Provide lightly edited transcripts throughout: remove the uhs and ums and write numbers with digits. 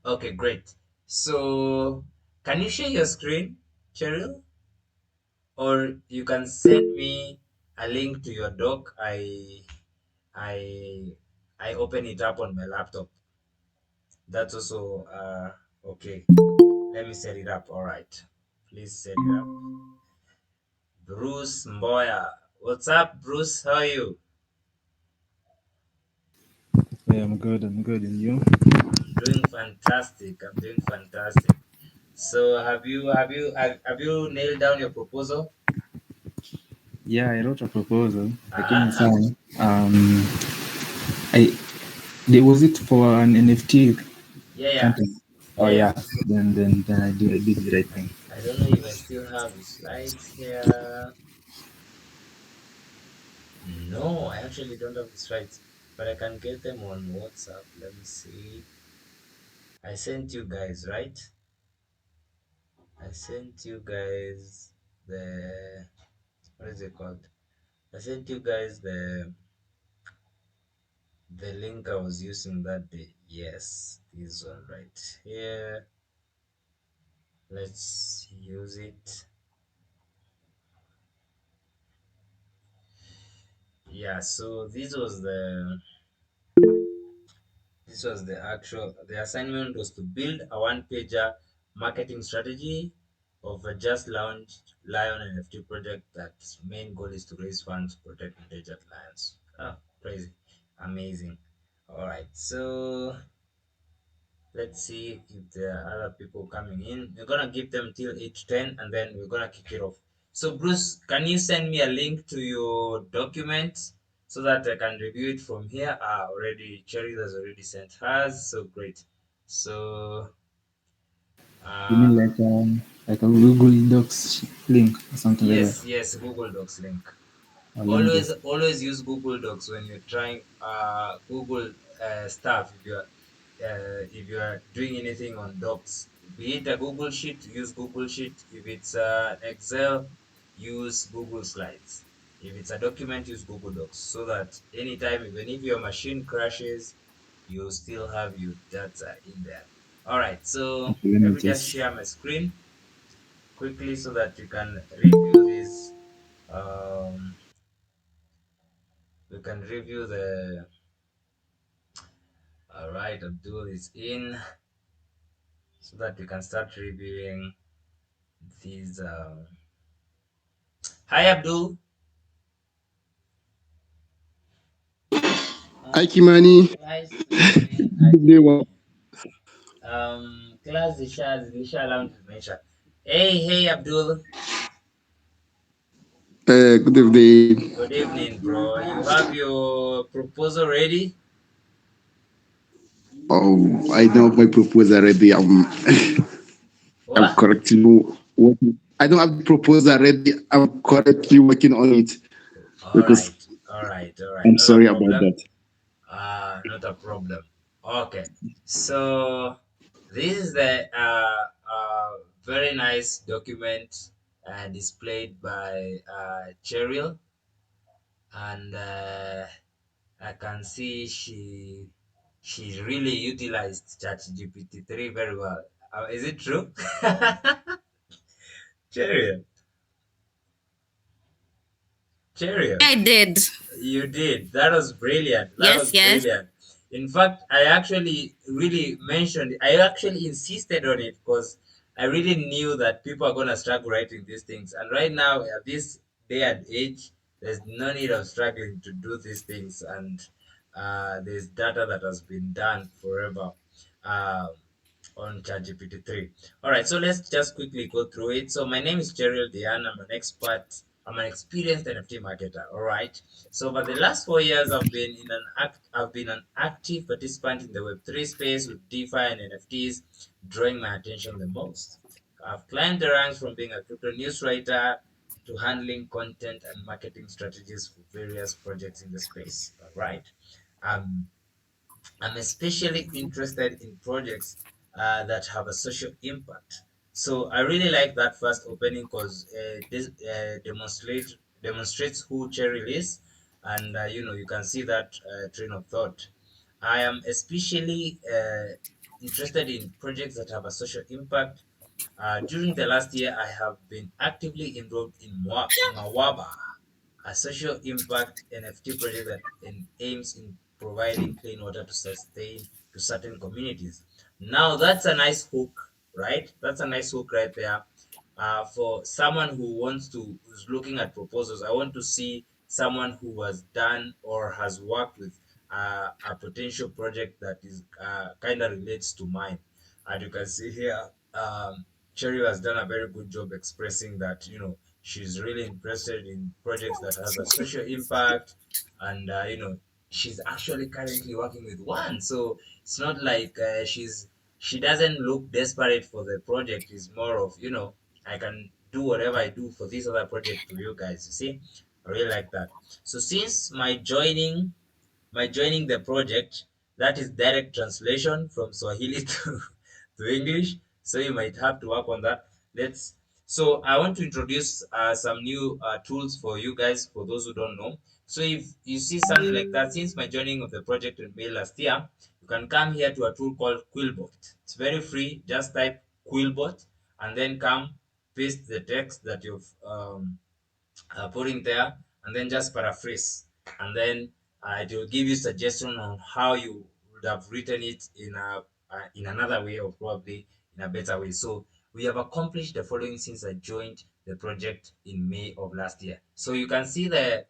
Okay, great. So, can you share your screen, Cheryl? Or you can send me a link to your doc. I I open it up on my laptop. That's also okay. Let me set it up. All right. Please set it up. Bruce Mboya. What's up, Bruce? How are you? Yeah, I'm good. I'm good. And you? I'm doing fantastic. I'm doing fantastic. So have you nailed down your proposal? Yeah, I wrote a proposal. Like in Uh-huh. some, I was it for an NFT Yeah, yeah. content. Oh Yeah, yeah. yeah. Then I did the right thing. I don't know if I still have the slides here. No, I actually don't have the slides, but I can get them on WhatsApp. Let me see. I sent you guys, right? I sent you guys the what is it called? I sent you guys the link I was using that day. Yes, this one right here. Let's use it. Yeah, so this was the assignment was to build a one-pager marketing strategy of a just launched Lion NFT project that's main goal is to raise funds to protect endangered lions. Oh, crazy. Amazing. All right, so let's see if there are other people coming in. We're gonna give them till 8:10 and then we're gonna kick it off. So Bruce, can you send me a link to your document so that I can review it from here? Already Cherry has already sent hers, so great. So You mean uh like a Google Docs link or something like that? yes, Google Docs link. Let me just. Always use Google Docs when you're trying Google stuff. If you are doing anything on Docs, be it a Google Sheet, use Google Sheet. If it's Excel, use Google Slides. If it's a document, use Google Docs so that anytime, even if your machine crashes, you still have your data in there. All right, so Okay, let let me me just just. share my screen quickly so that you can review this. Um, we can review the. All right, Abdul is in so that we can start reviewing these. Hi, Abdul. Hi, Kimani. Class nime Good day, aje. Class zisha round zimeisha. Hey, Abdul. Good evening. Good evening, bro. You have your proposal ready? Oh, I don't have my proposal ready. I'm What? currently working. I don't have the proposal ready. I'm currently working on it All because right, all right. I'm Not a sorry about problem. that. Not a problem. Okay, so this is the very nice document displayed by Cheryl, and I can see she really utilized Chat GPT3 very well. Is it true? Cheryl, Cheryl. I did. You did. That was brilliant. That Yes, was yes. brilliant. In fact, I actually really mentioned, I actually insisted on it because I really knew that people are going to struggle writing these things. And right now, at this day and age, there's no need of struggling to do these things. And there's data that has been done forever. Um, on ChatGPT 3. All right, so let's just quickly go through it. So my name is Gerald Diane. I'm an expert. I'm an experienced NFT marketer. All right. So for the last 4 years, I've been an active participant in the Web3 space with DeFi and NFTs, drawing my attention the most. I've climbed the ranks from being a crypto news writer to handling content and marketing strategies for various projects in the space. All right. Um, I'm especially interested in projects that have a social impact. So I really like that first opening because this demonstrates who Cheryl is, and you know you can see that train of thought. I am especially interested in projects that have a social impact. During the last year, I have been actively involved in Mawaba, a social impact NFT project that aims in providing clean water to sustain to certain communities. Now that's a nice hook, right? That's a nice hook right there. For someone who wants to who's looking at proposals, I want to see someone who has done or has worked with a potential project that is kind of relates to mine. And you can see here, Cheryl has done a very good job expressing that, she's really interested in projects that has a social impact, and she's actually currently working with one. So it's not like she doesn't look desperate for the project. It's more of, I can do whatever I do for this other project to you guys. You see, I really like that. So since my joining the project, that is direct translation from Swahili to English. So you might have to work on that. Let's. So I want to introduce some new tools for you guys, for those who don't know. So if you see something like that, since my joining of the project in May last year, you can come here to a tool called Quillbot. It's very free. Just type Quillbot and then come paste the text that you've put in there, and then just paraphrase, and then it will give you suggestion on how you would have written it in another way, or probably in a better way. So we have accomplished the following since I joined the project in May of last year. So you can see the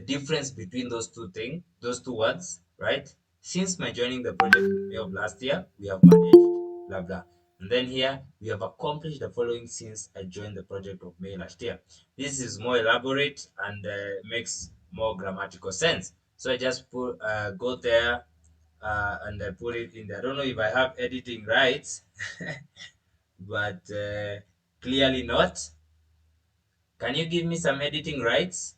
difference between those two words, right? Since my joining the project in May of last year, we have managed blah blah. And then here we have accomplished the following since I joined the project of May last year. This is more elaborate and makes more grammatical sense. So I just go there and I put it in there. I don't know if I have editing rights, but clearly not. Can you give me some editing rights,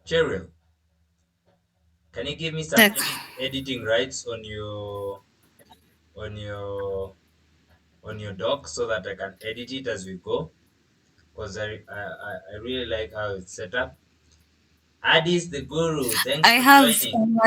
Cheryl? Can you give me some Sec. editing rights on your on your doc so that I can edit it as we go? Because I really like how it's set up. Addis the Guru, thanks I for have joining.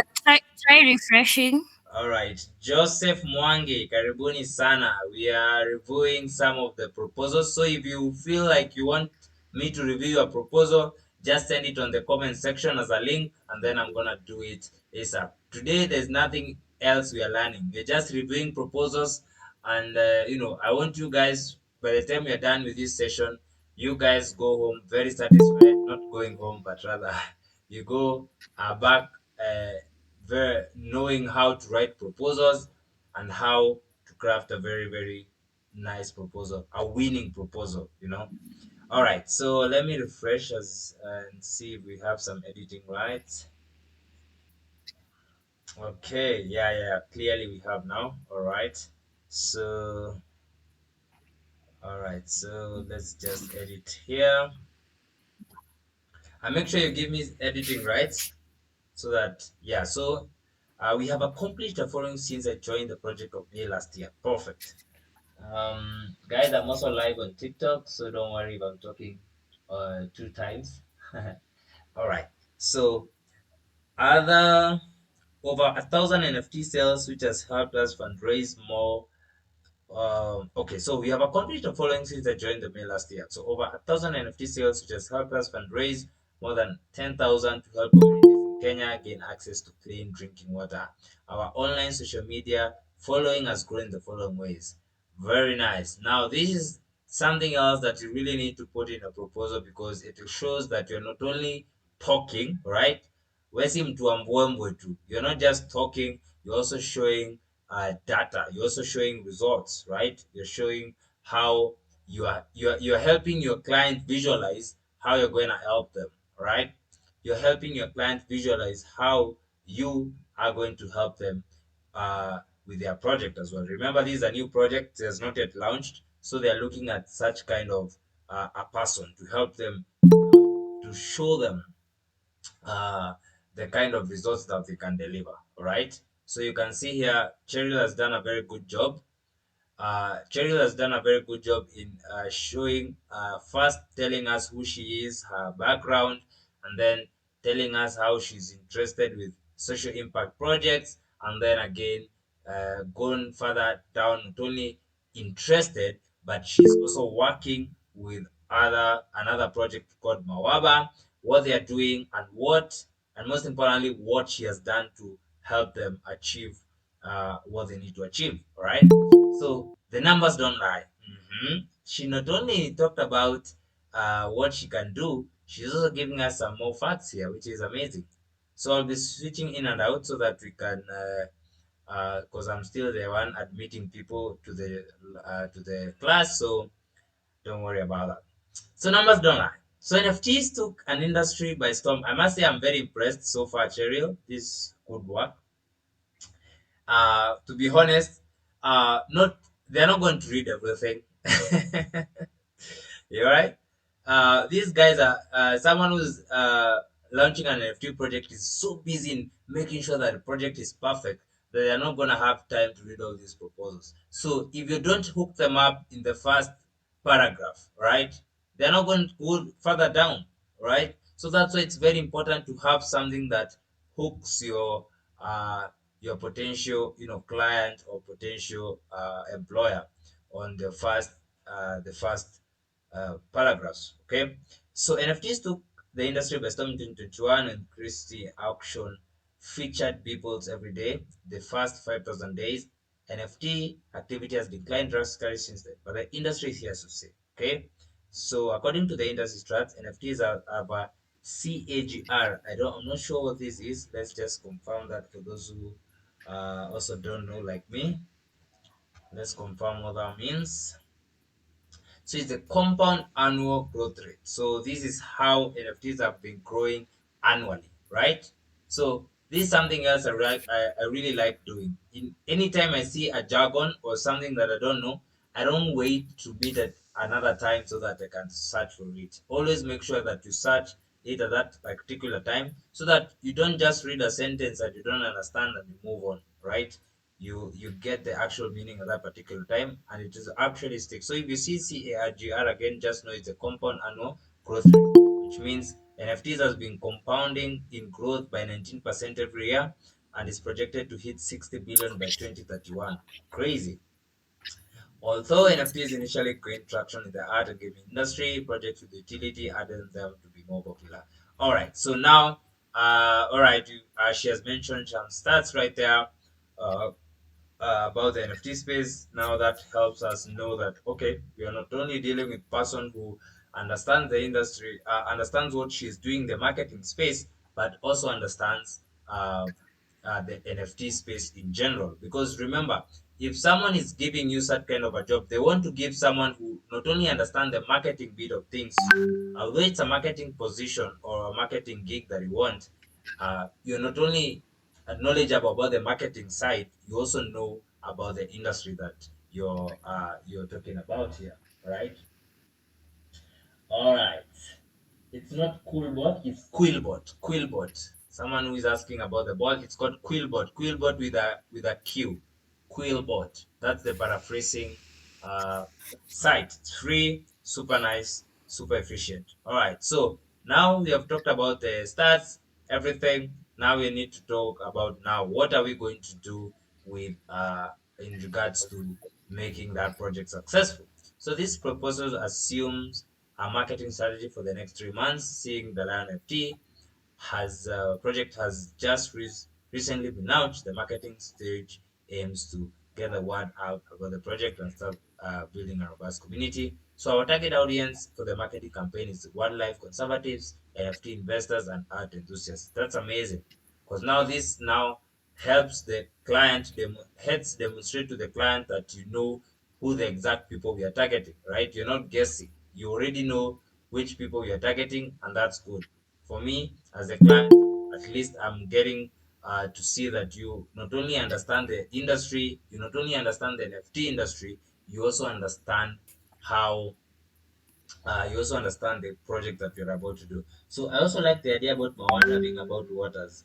try refreshing. All right, Joseph Mwangi, karibuni sana. We are reviewing some of the proposals. So if you feel like you want me to review a proposal, just send it on the comment section as a link, and then I'm gonna do it ASAP. Today, there's nothing else we are learning. We're just reviewing proposals, and I want you guys. By the time we're done with this session, you guys go home very satisfied. Not going home, but rather you go back. Very knowing how to write proposals and how to craft a very very nice proposal, a winning proposal. All right, so let me refresh as and see if we have some editing rights. Okay, yeah, clearly we have now. All right, so let's just edit here and make sure you give me editing rights so that, yeah, so we have accomplished the following since I joined the project of May last year. Perfect. Guys, I'm also live on TikTok, so don't worry if I'm talking 2 times. All right. So, other over 1,000 NFT sales, which has helped us fundraise more. Okay, so we have accomplished the following since I joined the May last year. So, over 1,000 NFT sales, which has helped us fundraise more than 10,000 to help communities in Kenya gain access to clean drinking water. Our online social media following has grown in the following ways. Very nice. Now, this is something else that you really need to put in a proposal because it shows that you're not only talking, right? Wesi mtu wa mbwembwe tu. You're not just talking, you're also showing data. You're also showing results, right? You're showing how you're helping your client visualize how you're going to help them, right? You're helping your client visualize how you are going to help them with their project as well. Remember, this is a new project; it has not yet launched, so they are looking at such kind of a person to help them to show them uh, the kind of results that they can deliver. All right. So you can see here, Cheryl has done a very good job. Cheryl has done a very good job in showing, first telling us who she is, her background, and then telling us how she's interested with social impact projects, and then again, going further down, not only interested, but she's also working with another project called Mawaba, what they are doing, and most importantly, what she has done to help them achieve what they need to achieve. All right. So the numbers don't lie. She not only talked about what she can do, she's also giving us some more facts here, which is amazing. So I'll be switching in and out so that we can, because I'm still the one admitting people to the class, so don't worry about that. So numbers don't lie. So NFTs took an industry by storm. I must say I'm very impressed so far, Cheryl. This good work. To be honest, not they're not going to read everything. You right? These guys are someone who's launching an NFT project is so busy in making sure that the project is perfect that they're not gonna have time to read all these proposals. So if you don't hook them up in the first paragraph, right, they're not going to go further down, right? So that's why it's very important to have something that hooks uh, your potential, client or potential employer on the first paragraphs. Okay, so NFTs took the industry by storm in 2021 when Christie auction featured Beeples every day. The first 5,000 days, NFT activity has declined drastically since then, but the industry is here to stay. Okay, so according to the industry stats, NFTs are a CAGR. I'm not sure what this is. Let's just confirm that for those who also don't know, like me. Let's confirm what that means. So it's the compound annual growth rate. So this is how NFTs have been growing annually, right? So this is something else I really like doing. In anytime I see a jargon or something that I don't know, I don't wait to meet at another time so that I can search for it. Always make sure that you search it at that particular time so that you don't just read a sentence that you don't understand and you move on, right? You get the actual meaning at that particular time and it is actually stick. So if you see CAGR again, just know it's a compound annual growth rate, which means NFTs has been compounding in growth by 19% every year and is projected to hit 60 billion by 2031. Crazy. Although NFTs initially gained traction in the art and gaming industry, projects with utility added them to be more popular. All right, so now, all right, she has mentioned some stats right there. Uh, about the NFT space. Now that helps us know that okay, we are not only dealing with person who understands the industry, understands what she's doing the marketing space, but also understands the NFT space in general. Because remember, if someone is giving you such kind of a job, they want to give someone who not only understand the marketing bit of things, although it's a marketing position or a marketing gig that you want, you're not only knowledgeable about the marketing side, you also know about the industry that you're talking about here, right? All right. It's not Coolbot, it's Quillbot. Quillbot. Someone who is asking about the bot, it's called Quillbot. Quillbot with a Q. Quillbot. That's the paraphrasing uh, site. It's free, super nice, super efficient. All right. So now we have talked about the stats, everything. Now we need to talk about now what are we going to do with in regards to making that project successful. So this proposal assumes a marketing strategy for the next 3 months, seeing the Lion FT has project has just recently been launched. The marketing stage aims to get the word out about the project and start building a robust community. So our target audience for the marketing campaign is wildlife conservatives, NFT investors, and art enthusiasts. That's amazing because now this now helps the client helps demonstrate to the client that you know who the exact people we are targeting, right? You're not guessing. You already know which people we are targeting, and that's good. For me, as a client, at least I'm getting to see that you not only understand the industry, you not only understand the NFT industry, you also understand how you also understand the project that you're about to do. So I also like the idea about Mawana being about waters.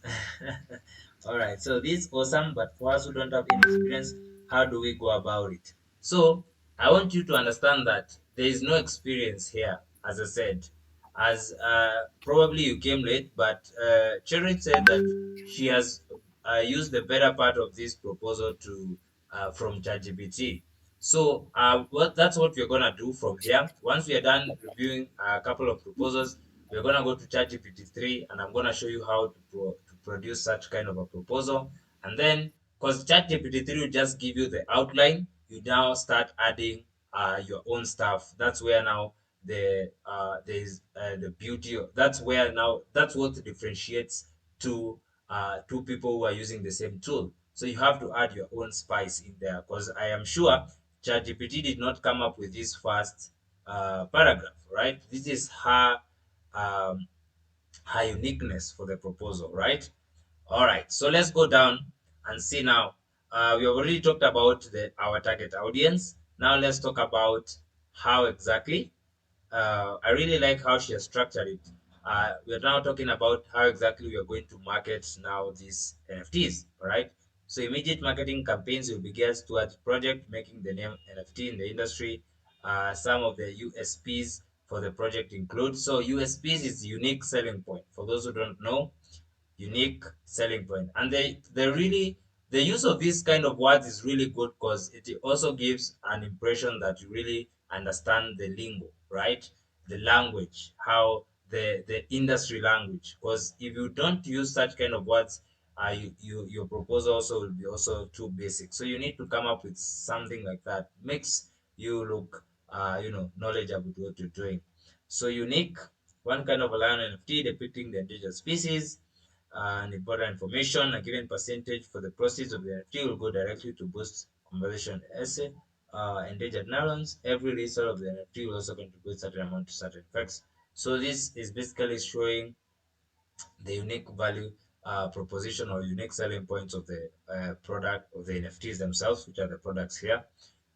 All right, so this is awesome, but for us who don't have any experience, how do we go about it? So I want you to understand that there is no experience here, as I said. as probably you came late, but Cherry said that she has used the better part of this proposal to from ChatGPT. So that's what we're gonna do from here. Once we are done reviewing a couple of proposals, we're gonna go to ChatGPT 3, and I'm gonna show you how to produce such kind of a proposal. And then, because ChatGPT 3 will just give you the outline, you now start adding your own stuff. That's where now there's the beauty of, that's where now that's what differentiates two people who are using the same tool. So you have to add your own spice in there, because I am sure ChatGPT did not come up with this first paragraph, right? This is um, her uniqueness for the proposal, right? All right, so let's go down and see now. We have already talked about our target audience. Now let's talk about how exactly. I really like how she has structured it. We are now talking about how exactly we are going to market now these NFTs, all right? So immediate marketing campaigns will be geared towards project, making the name NFT in the industry. Some of the USPs for the project include, so USPs is unique selling point. For those who don't know, unique selling point. And they really, the use of this kind of words is really good, because it also gives an impression that you really understand the lingo, right? The language, how the industry language. Because if you don't use such kind of words, your proposal also will be also too basic. So you need to come up with something like that makes you look knowledgeable to what you're doing. So unique, one kind of a lion NFT depicting the endangered species, and important information. A given percentage for the proceeds of the NFT will go directly to boost conservation essay. Endangered neurons. Every resale of the NFT will also contribute certain amount to certain effects. So this is basically showing the unique value proposition or unique selling points of the product of the NFTs themselves, which are the products here.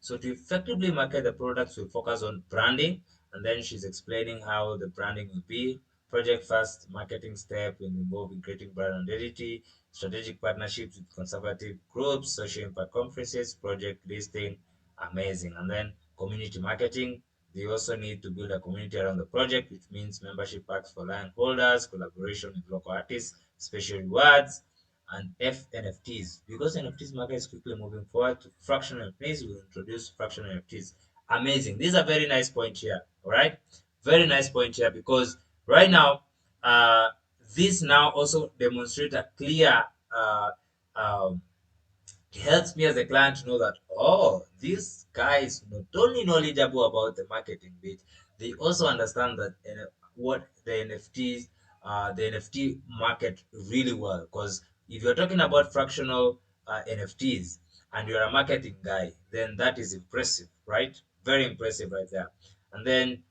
So to effectively market the products, we focus on branding, and then she's explaining how the branding will be. Project first marketing step will involve in creating brand identity, strategic partnerships with conservative groups, social impact conferences, project listing, amazing. And then community marketing, they also need to build a community around the project, which means membership packs for line holders, collaboration with local artists, special rewards, and NFTs. Because NFTs market is quickly moving forward to fractional NFTs, we'll introduce fractional NFTs. Amazing. This is a very nice point here. All right. Very nice point here, because right now, uh, this now also demonstrate a clear um, it helps me as a client to know that, oh, this guy is not only knowledgeable about the marketing bit, they also understand that what the NFT market really well. Because if you're talking about fractional NFTs and you're a marketing guy, then that is impressive, right? Very impressive right there. And then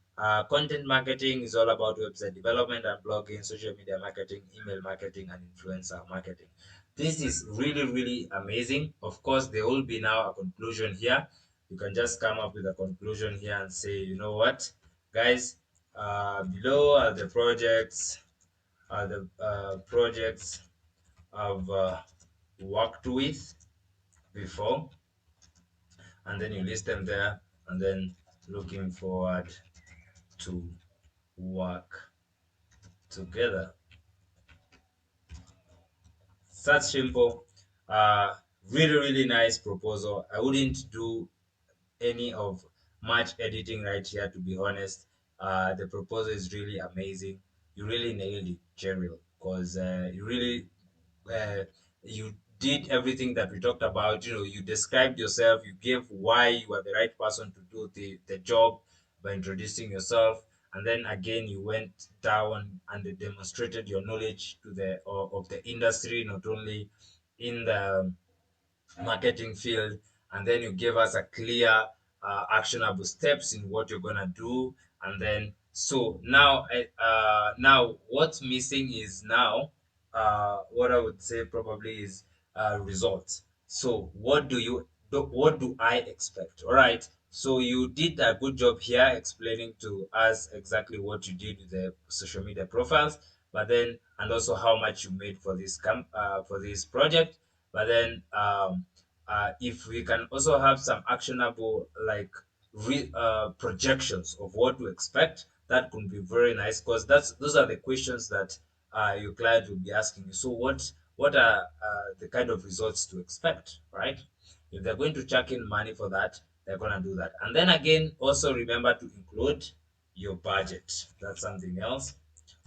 content marketing is all about website development and blogging, social media marketing, email marketing, and influencer marketing. This is really, really amazing. Of course, there will be now a conclusion here. You can just come up with a conclusion here and say, you know what, guys, below are the projects I've worked with before, and then you list them there, and then looking forward to work together. Such simple, uh, really, really nice proposal. I wouldn't do any of much editing right here, to be honest. The proposal is really amazing. You really nailed it, Cheryl, because uh, you did everything that we talked about. You described yourself, you gave why you are the right person to do the job by introducing yourself, and then again you went down and demonstrated your knowledge to of the industry, not only in the marketing field, and then you give us a clear actionable steps in what you're gonna do. And then so now now what's missing is now what I would say probably is results. So what do I expect? All right, so you did a good job here explaining to us exactly what you did with the social media profiles, but then and also how much you made for for this project. But then if we can also have some actionable, like projections of what to expect, that could be very nice, because those are the questions that your client will be asking you. So what are the kind of results to expect, right? If they're going to chuck in money for that, they're going to do that. And then again, also remember to include your budget. That's something else.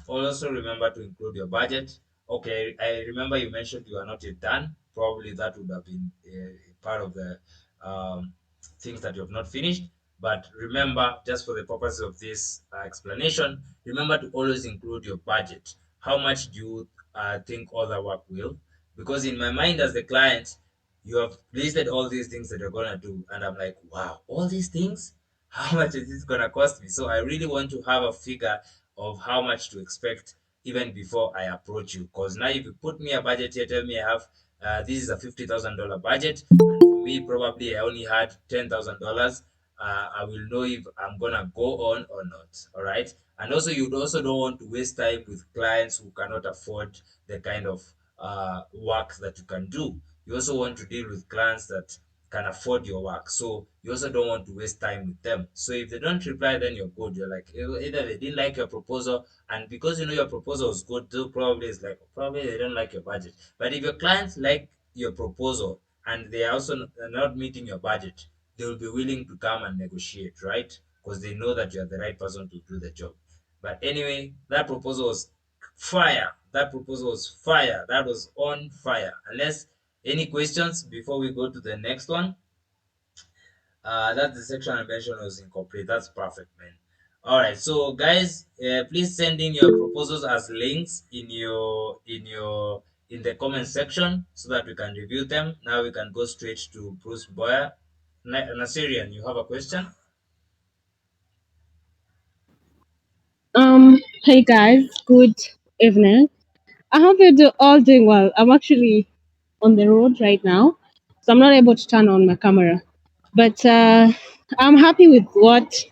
Also remember to include your budget. Okay, I remember you mentioned you are not yet done. Probably that would have been part of the um, things that you have not finished. But remember, just for the purpose of this explanation, remember to always include your budget. How much do you think other work will? Because in my mind as the client, you have listed all these things that you're gonna do, and I'm like, wow, all these things? How much is this gonna cost me? So I really want to have a figure of how much to expect even before I approach you. Because now, if you put me a budget here, tell me I have this is a $50,000 budget, and for me, probably I only had $10,000. I will know if I'm gonna go on or not. All right. And also, you also don't want to waste time with clients who cannot afford the kind of work that you can do. You also want to deal with clients that can afford your work. So you also don't want to waste time with them. So if they don't reply, then you're good. You're like, either they didn't like your proposal, and because you know your proposal is good, too, probably it's like probably they don't like your budget. But if your clients like your proposal and they are also not meeting your budget, they will be willing to come and negotiate, right? Because they know that you're the right person to do the job. But anyway, that proposal was fire. That proposal was fire. That was on fire. Unless any questions before we go to the next one? That's the section I mentioned was incomplete. That's perfect, man. All right, so guys, please send in your proposals as links in the comment section so that we can review them. Now we can go straight to Bruce Boyer. Nasirian, you have a question? Hey guys, good evening. I hope you're all doing well. I'm actually on the road right now, so I'm not able to turn on my camera. But I'm happy with what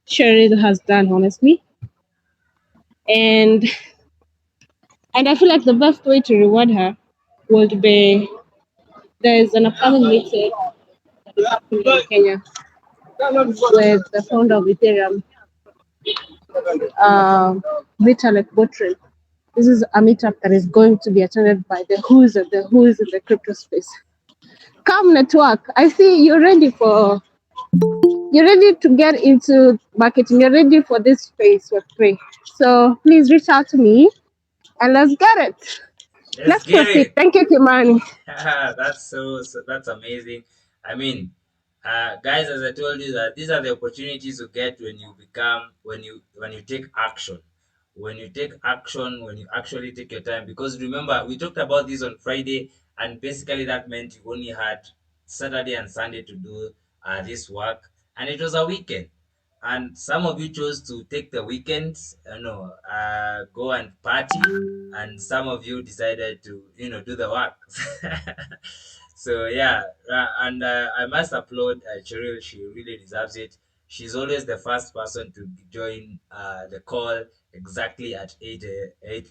Cheryl has done, honestly, and I feel like the best way to reward her would be there's an upcoming meeting that is happening in Kenya with the founder of Ethereum, Vitalik Buterin. This is a meetup that is going to be attended by the who's of the who's in the crypto space. Come network. I see you're ready to get into marketing. You're ready for this space with free. So please reach out to me and let's get it. Let's Let's get proceed. it. Thank you, Kimani. That's that's amazing. I mean, guys, as I told you, that these are the opportunities you get when you become when you take action. When you take action, when you actually take your time. Because remember, we talked about this on Friday, and basically that meant you only had Saturday and Sunday to do this work, and it was a weekend. And some of you chose to take the weekends, go and party, and some of you decided to, do the work. So yeah, and I must applaud Cheryl. She really deserves it. She's always the first person to join the call exactly at 8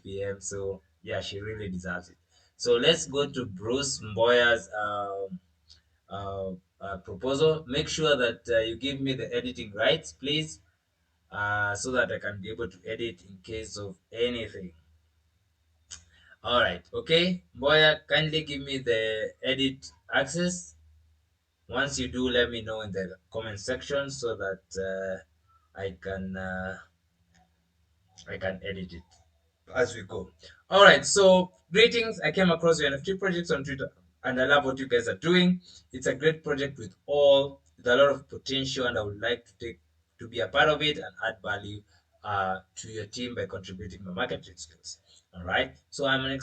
p.m. So yeah, she really deserves it. So let's go to Bruce Mboya's proposal. Make sure that you give me the editing rights, please, so that I can be able to edit in case of anything. All right, okay. Boya, kindly give me the edit access. Once you do, let me know in the comment section so that I can edit it as we go. All right, so greetings. I came across your NFT projects on Twitter, and I love what you guys are doing. It's a great project with a lot of potential, and I would like to be a part of it and add value to your team by contributing my marketing skills. All right, so I'm an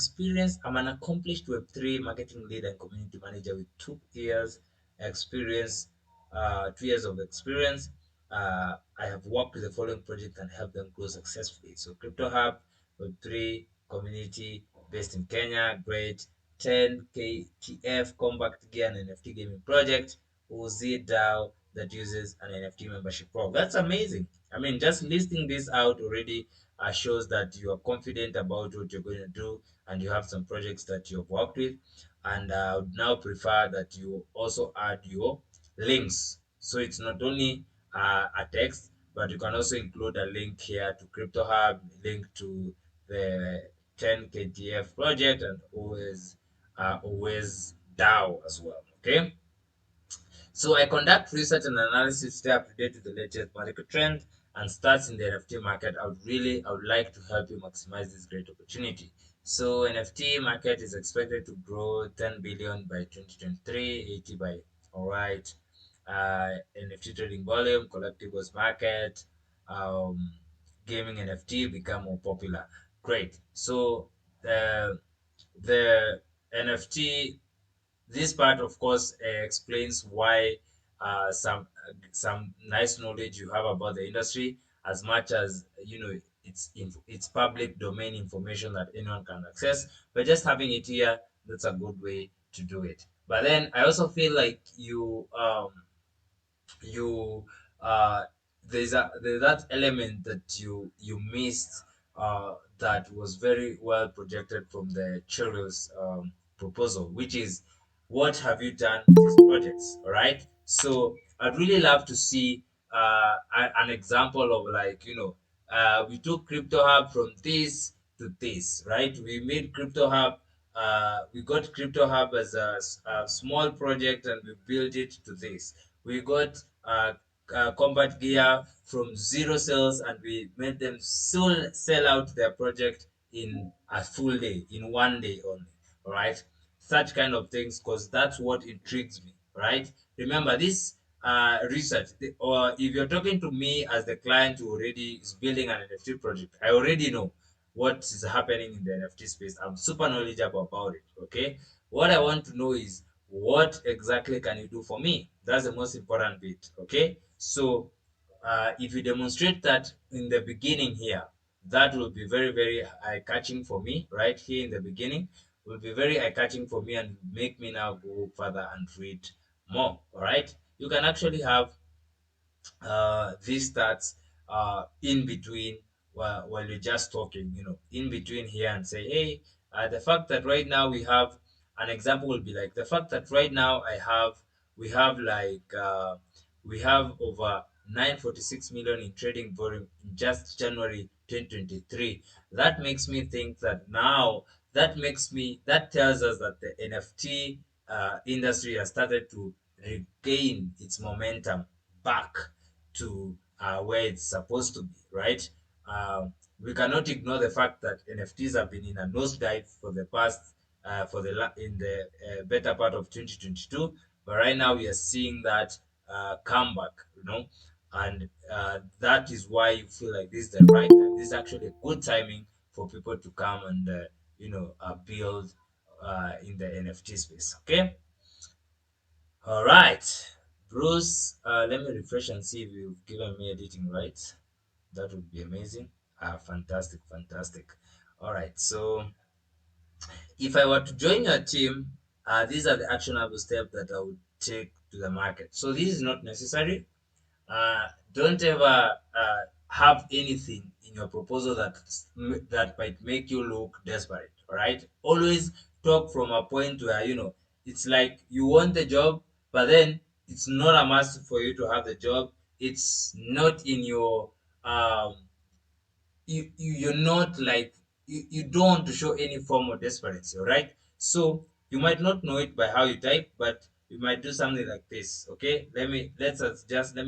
accomplished Web3 marketing lead and community manager with 2 years experience, 2 years of experience. I have worked with the following project and helped them grow successfully. So Crypto Hub, Web3 community based in Kenya, great. 10 KTF Compact Gear and NFT gaming project, OZ DAO that uses an NFT membership program. That's amazing. I mean, just listing this out already shows that you are confident about what you're going to do and you have some projects that you've worked with. And I would now prefer that you also add your links. So it's not only a text, but you can also include a link here to Crypto Hub, link to the 10 KTF project, and always DAO as well. Okay. So I conduct research and analysis, stay up to date with the latest market trend and stats in the NFT market. I would like to help you maximize this great opportunity. So NFT market is expected to grow 10 billion by 2023, 80 by, all right. NFT trading volume, collectibles market, um, gaming NFT become more popular. Great. So the NFT, this part, of course, explains why some nice knowledge you have about the industry, as much as it's public domain information that anyone can access. But just having it here, that's a good way to do it. But then I also feel like you there's that element that you missed, that was very well projected from the Cheryl's proposal, which is what have you done with these projects? All right. So I'd really love to see an example of, like, we took Crypto Hub from this to this, right? We made Crypto Hub. We got Crypto Hub as a small project, and we built it to this. We got combat gear from zero sales, and we made them sell out their project in a full day, in one day only. All right. Such kind of things, because that's what intrigues me. Right. Remember this research, or if you're talking to me as the client who already is building an NFT project, I already know what is happening in the NFT space. I'm super knowledgeable about it. Okay. What I want to know is, what exactly can you do for me? That's the most important bit. Okay. So if you demonstrate that in the beginning here, that will be very, very eye catching for me. Right here in the beginning will be very eye catching for me, and make me now go further and read more. All right. You can actually have these stats in between, while you're just talking, in between here, and say, hey, the fact that right now we have an example will be like the fact that right now we have like we have over 946 million in trading volume in just January 2023. That makes me think that now that tells us that the NFT industry has started to regain its momentum back to where it's supposed to be, right? We cannot ignore the fact that NFTs have been in a nosedive for the past, in the better part of 2022, but right now we are seeing that comeback, and that is why you feel like this is the right time. This is actually a good timing for people to come and build in the NFT space. Okay. All right, Bruce, let me refresh and see if you've given me editing right. That would be amazing. Fantastic, fantastic. All right, so if I were to join your team, these are the actionable steps that I would take to the market. So this is not necessary. Don't ever have anything in your proposal that might make you look desperate. All right. Always talk from a point where it's like you want the job, but then it's not a must for you to have the job. It's not in your you're not like you don't want to show any form of desperancy. All right. So you might not know it by how you type, but you might do something like this. Okay, let me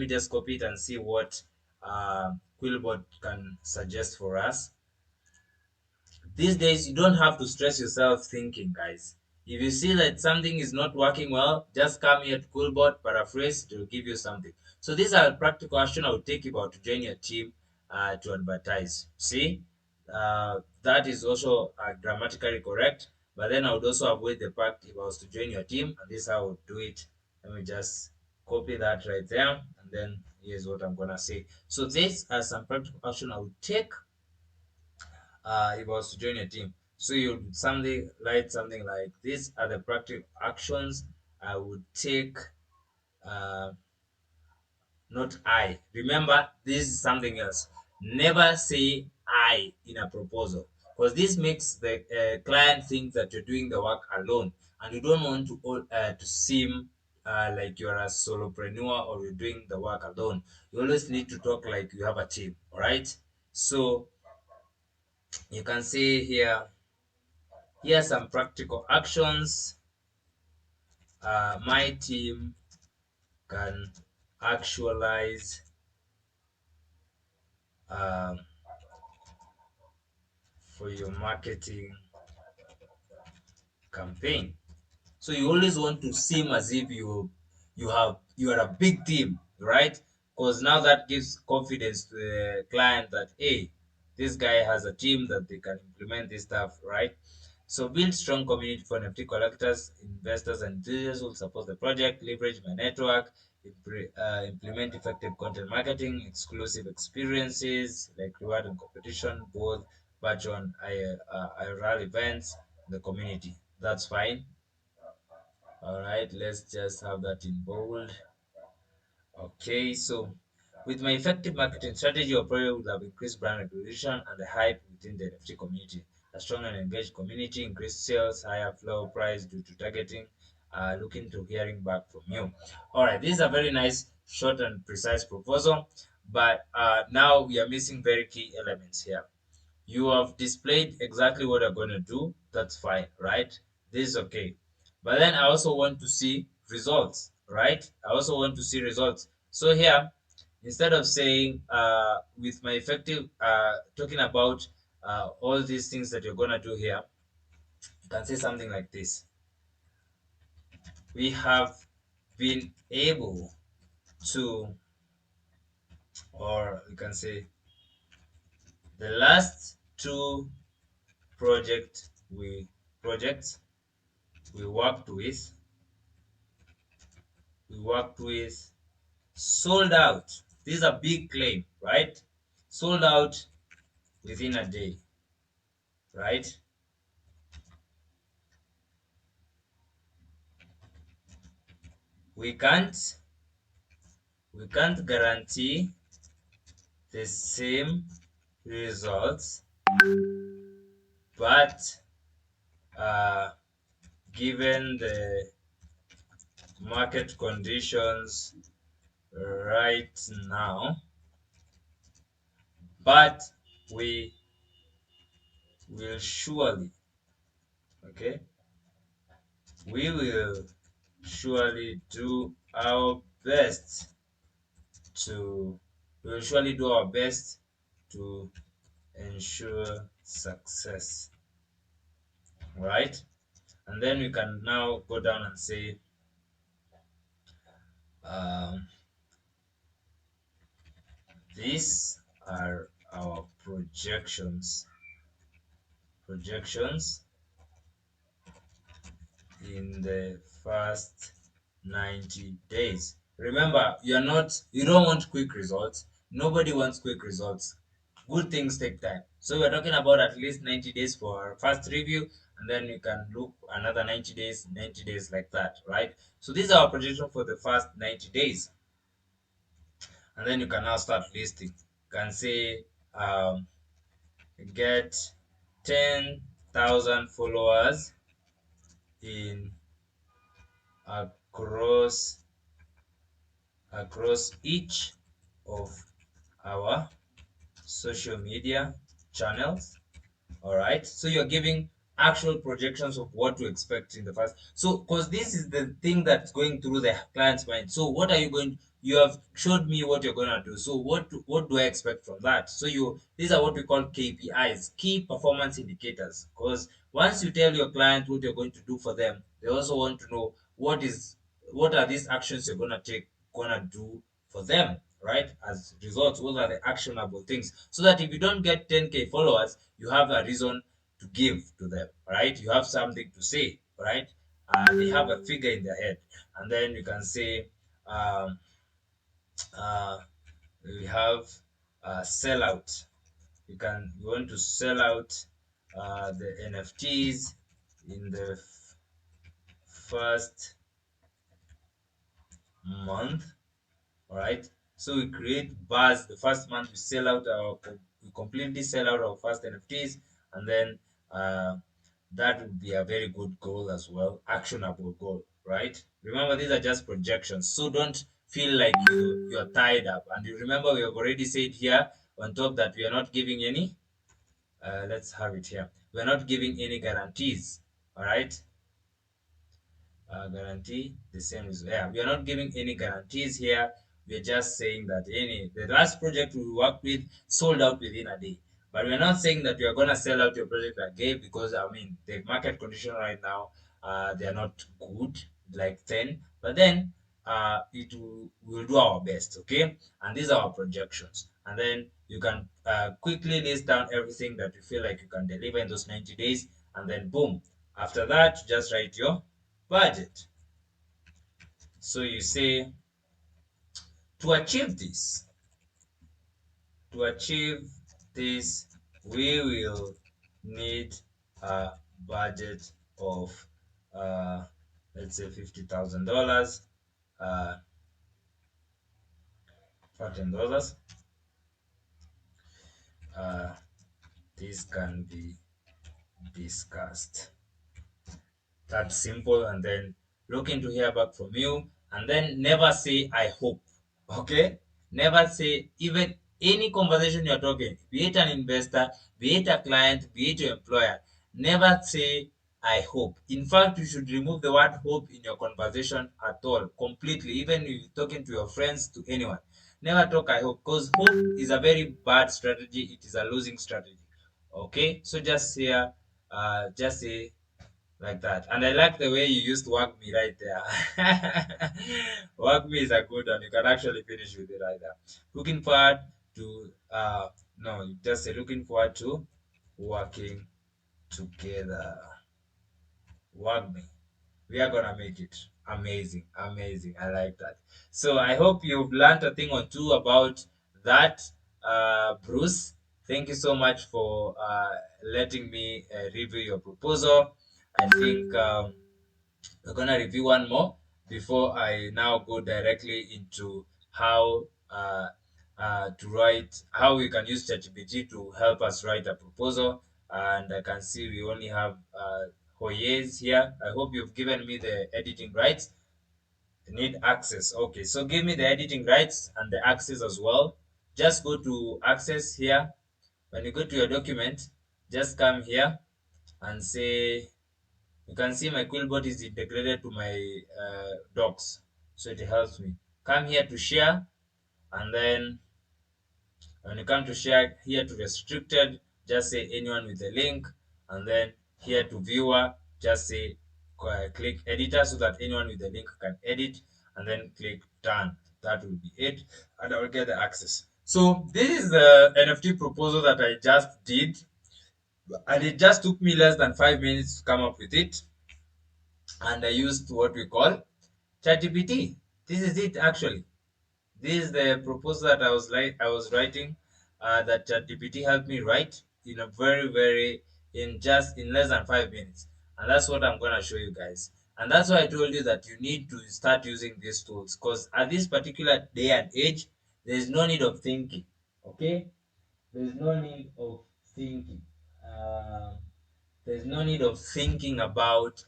just copy it and see what Quillbot can suggest for us. These days you don't have to stress yourself thinking, guys. If you see that something is not working well, just come here to Coolbot, paraphrase, it will give you something. So these are practical action I would take about to join your team to advertise. See, that is also grammatically correct, but then I would also avoid the part if I was to join your team, and this is how I would do it. Let me just copy that right there, and then here's what I'm gonna say. So these are some practical action I would take if I was to join a team. So you'd something write something like, these are the practical actions I would take. Uh, Not I. Remember, this is something else. Never say I in a proposal, because this makes the client think that you're doing the work alone, and you don't want to seem like you're a solopreneur or you're doing the work alone. You always need to talk like you have a team. All right. So you can see here are some practical actions my team can actualize um, for your marketing campaign. So you always want to seem as if you are a big team, right? Because now that gives confidence to the client that hey, this guy has a team that they can implement this stuff, right? So build strong community for NFT collectors, investors, and enthusiasts who will support the project. Leverage my network. Implement effective content marketing, exclusive experiences like reward and competition, both virtual and IRL events in the community. That's fine. All right, let's just have that in bold. Okay, so with my effective marketing strategy, your product will have increased brand recognition and the hype within the NFT community. A strong and engaged community, increased sales, higher flow price due to targeting. Looking to hearing back from you. All right, this is a very nice, short and precise proposal, but now we are missing very key elements here. You have displayed exactly what you're going to do. That's fine, right? This is okay. But then I also want to see results, right? I also want to see results. So here, instead of saying with my effective, talking about all these things that you're going to do here, you can say something like this. We have been able to, or you can say, the last two project we projects we worked with we worked with sold out. This is a big claim, right? Sold out within a day, right? We can't we can't guarantee the same results, but uh, given the market conditions right now, but we will surely, okay, we will surely do our best to we will surely do our best to ensure success, right? And then we can now go down and say um, these are our projections in the first 90 days. Remember, you don't want quick results. Nobody wants quick results. Good things take time. So we're talking about at least 90 days for our first review, and then you can look another 90 days like that, right? So these are our projection for the first 90 days. And then you can now start listing. You can say get 10,000 followers in across each of our social media channels. All right, so you're giving actual projections of what to expect in the first. So because this is the thing that's going through the client's mind. So what are you going, you have showed me what you're going to do, so what do I expect from that? So these are what we call KPIs, key performance indicators, because once you tell your client what you're going to do for them, they also want to know what are these actions you're going to do for them, right? As results, what are the actionable things, so that if you don't get 10K followers, you have a reason to give to them, right? You have something to say, right? They have a figure in their head. And then you can say um, uh, we have sellout. You want to sell out the NFTs in the first month. All right, so we create buzz the first month. We completely sell out our first NFTs, and then that would be a very good goal as well, actionable goal, right? Remember, these are just projections, so don't feel like you're tied up. And you remember, we have already said here on top that we are not giving any. Let's have it here. We're not giving any guarantees. All right. Guarantee the same as we are not giving any guarantees here. We're just saying that the last project we worked with sold out within a day, but we're not saying that we are going to sell out your project again, because I mean the market condition right now, they are not good like 10, but then we'll do our best. Okay, and these are our projections, and then you can quickly list down everything that you feel like you can deliver in those 90 days, and then boom, after that just write your budget. So you say, to achieve this, to achieve this, we will need a budget of let's say $50,000, $14. This can be discussed. That's simple. And then looking to hear back from you, and then never say I hope. Okay, never say, even any conversation you're talking, be it an investor, be it a client, be it your employer, never say I hope. In fact, you should remove the word hope in your conversation at all, completely. Even if you're talking to your friends, to anyone, never talk I hope, because hope is a very bad strategy. It is a losing strategy. Okay, so just say like that. And I like the way you used work me right there. Work me is a good one. You can actually finish with it right there. Looking forward to no, you just say looking forward to working together. Work me. We are gonna make it. Amazing, amazing. I like that. So I hope you've learned a thing or two about that, Bruce. Thank you so much for letting me review your proposal. I think we're gonna review one more before I now go directly into how to write, how we can use ChatGPT to help us write a proposal. And I can see we only have Hoyes here. I hope you've given me the editing rights. I need access. Okay, so give me the editing rights and the access as well. Just go to access here. When you go to your document, just come here and say, you can see my Quillbot is integrated to my docs, so it helps me. Come here to share, and then when you come to share, here to restricted, just say anyone with a link, and then here to viewer, just say click editor, so that anyone with a link can edit, and then click done. That will be it, and I will get the access. So this is the NFT proposal that I just did, and it just took me less than 5 minutes to come up with it. And I used what we call ChatGPT. This is it actually. This is the proposal that I was writing, that ChatGPT helped me write in a very in less than 5 minutes, and that's what I'm gonna show you guys. And that's why I told you that you need to start using these tools, because at this particular day and age, there is no need of thinking. Okay, there's no need of thinking. Um, there's no need of thinking about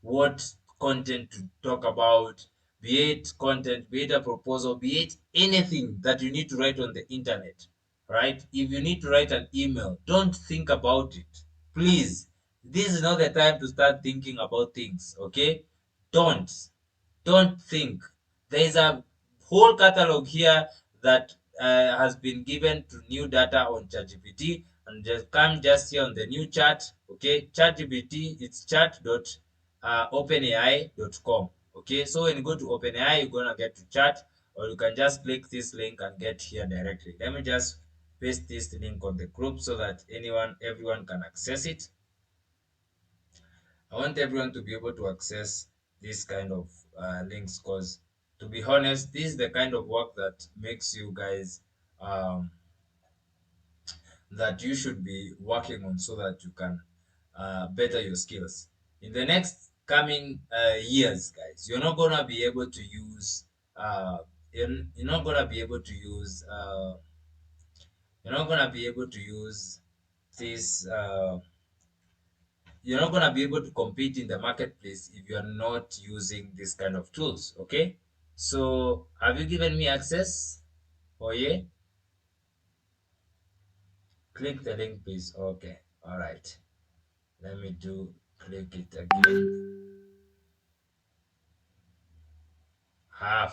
what content to talk about, be it content, be it a proposal, be it anything that you need to write on the internet, right? If you need to write an email, don't think about it. Please, this is not the time to start thinking about things, okay? Don't. Don't think. There is a whole catalog here that has been given to new data on ChatGPT, and just come just here on the new chat, okay? ChatGPT, it's chat.openai.com. Okay, so when you go to OpenAI, you're gonna get to chat, or you can just click this link and get here directly. Let me just paste this link on the group so that everyone can access it. I want everyone to be able to access this kind of links, because, to be honest, this is the kind of work that makes you guys that you should be working on, so that you can better your skills in the next coming years, guys. You're not gonna be able to use you're not gonna be able to use you're not gonna be able to use this you're not gonna be able to compete in the marketplace if you are not using this kind of tools. Okay, so have you given me access? Oh yeah, click the link please. Okay, all right, let me do click it again.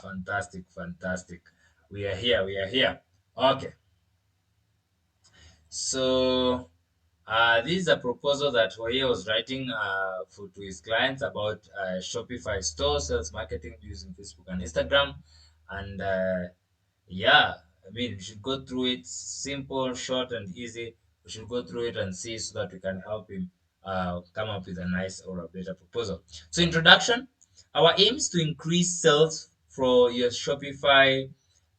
Fantastic, fantastic. We are here, we are here. Okay, so this is a proposal that Hoye was writing to his clients about Shopify store sales marketing using Facebook and Instagram. And yeah, I mean, we should go through it. Simple, short, and easy. We should go through it and see so that we can help him come up with a nice or a better proposal. So, introduction. Our aim is to increase sales for your Shopify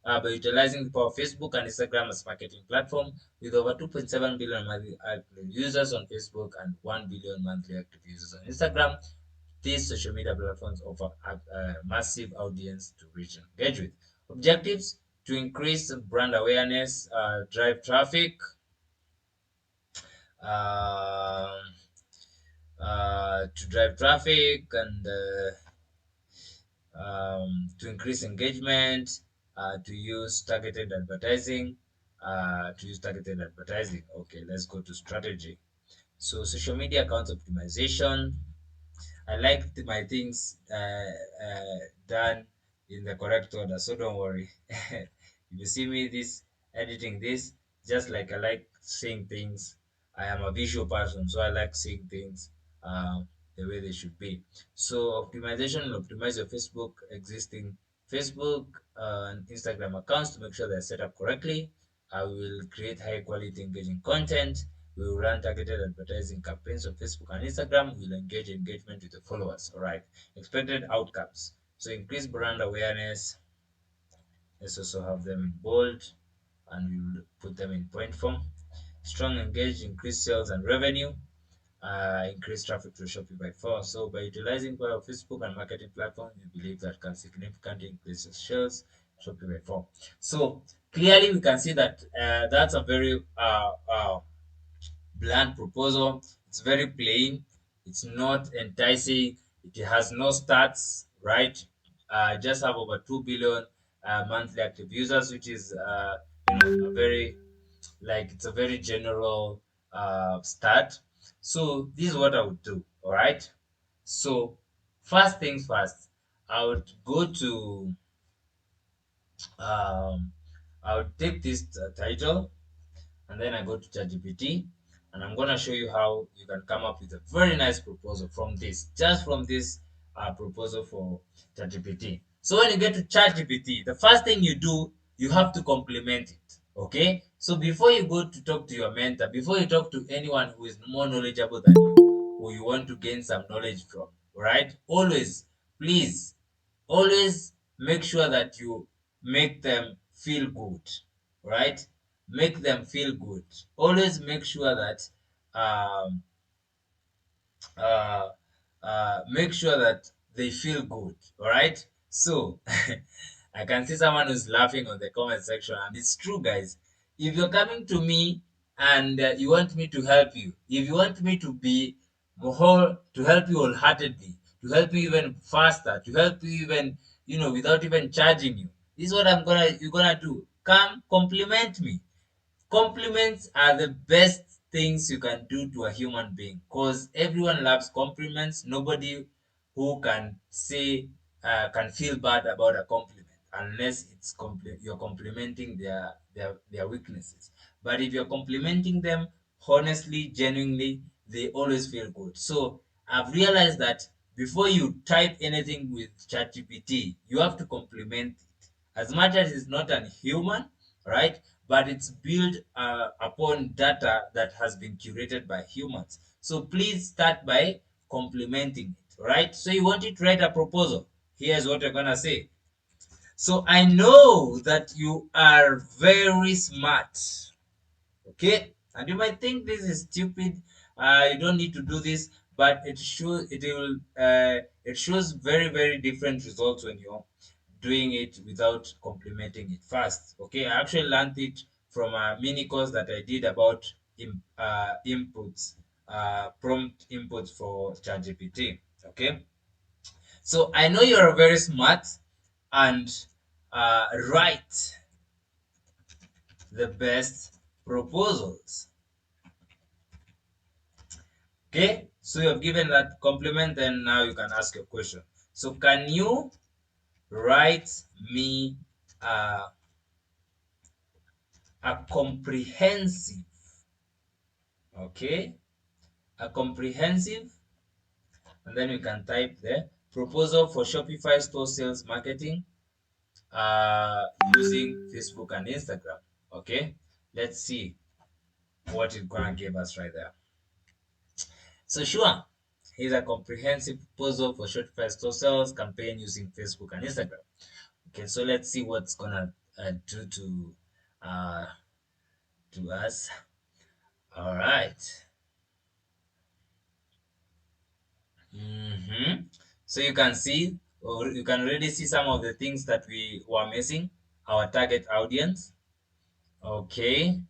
by utilizing the power of Facebook and Instagram as marketing platform with over 2.7 billion monthly active users on Facebook and 1 billion monthly active users on Instagram. These social media platforms offer a massive audience to reach and engage with. Objectives: to increase brand awareness, drive traffic, uh, and to increase engagement, to use targeted advertising, Okay, let's go to strategy. So social media account optimization. I like my things done in the correct order, so don't worry. If you see me this editing this, just like I like seeing things. I am a visual person, so I like seeing things the way they should be. So optimization will optimize your Facebook existing Facebook and Instagram accounts to make sure they're set up correctly. I will create high quality engaging content. We will run targeted advertising campaigns on Facebook and Instagram. We'll engage engagement with the followers. All right. Expected outcomes. So increase brand awareness. Let's also have them in bold and we'll put them in point form. Strong engage, increase sales and revenue. Increase traffic to Shopify 4. So by utilizing power of Facebook and marketing platform, we believe that can significantly increase your sales Shopify 4. So clearly we can see that that's a very bland proposal. It's very plain. It's not enticing. It has no stats, right? Just have over 2 billion monthly active users, which is a very it's a very general stat. So this is what I would do. All right. So first things first, I would go to I would take this title and then I go to ChatGPT and I'm gonna show you how you can come up with a very nice proposal from this, just from this proposal for ChatGPT. So when you get to ChatGPT, the first thing you do, you have to complement it. Okay, so before you go to talk to your mentor, before you talk to anyone who is more knowledgeable than you, who you want to gain some knowledge from, right? Always, please, always make sure that you make them feel good, right? Make them feel good. Always make sure that um, uh, make sure that they feel good. All right. So I can see someone who's laughing on the comment section, and it's true, guys. If you're coming to me and you want me to help you, if you want me to be to help you wholeheartedly, to help you even faster, to help you even without even charging you, this is what you're gonna do. Come compliment me. Compliments are the best things you can do to a human being because everyone loves compliments. Nobody who can say can feel bad about a compliment unless you're complimenting their weaknesses. But if you're complimenting them honestly, genuinely, they always feel good. So I've realized that before you type anything with ChatGPT, you have to compliment it. As much as it's not an human, right? But it's built upon data that has been curated by humans. So please start by complementing it, right? So you want it to write a proposal. Here's what you're gonna say. So I know that you are very smart, okay? And you might think this is stupid. You don't need to do this, but it shows very different results when you're doing it without complementing it first. Okay, I actually learned it from a mini course that I did about inputs prompt input for CHAT GPT. Okay, so I know you're very smart and write the best proposals. Okay, so you have given that compliment, and now you can ask your question. So, can you write me a comprehensive, okay, a comprehensive, and then you can type the proposal for Shopify store sales marketing using Facebook and Instagram. Okay, let's see what it's gonna give us right there. So sure, here's a comprehensive proposal for Shopify store sales campaign using Facebook and Instagram. Okay, so let's see what's gonna do uh, to us. All right. So you can see, or you can already see some of the things that we were missing. Our target audience. Okay.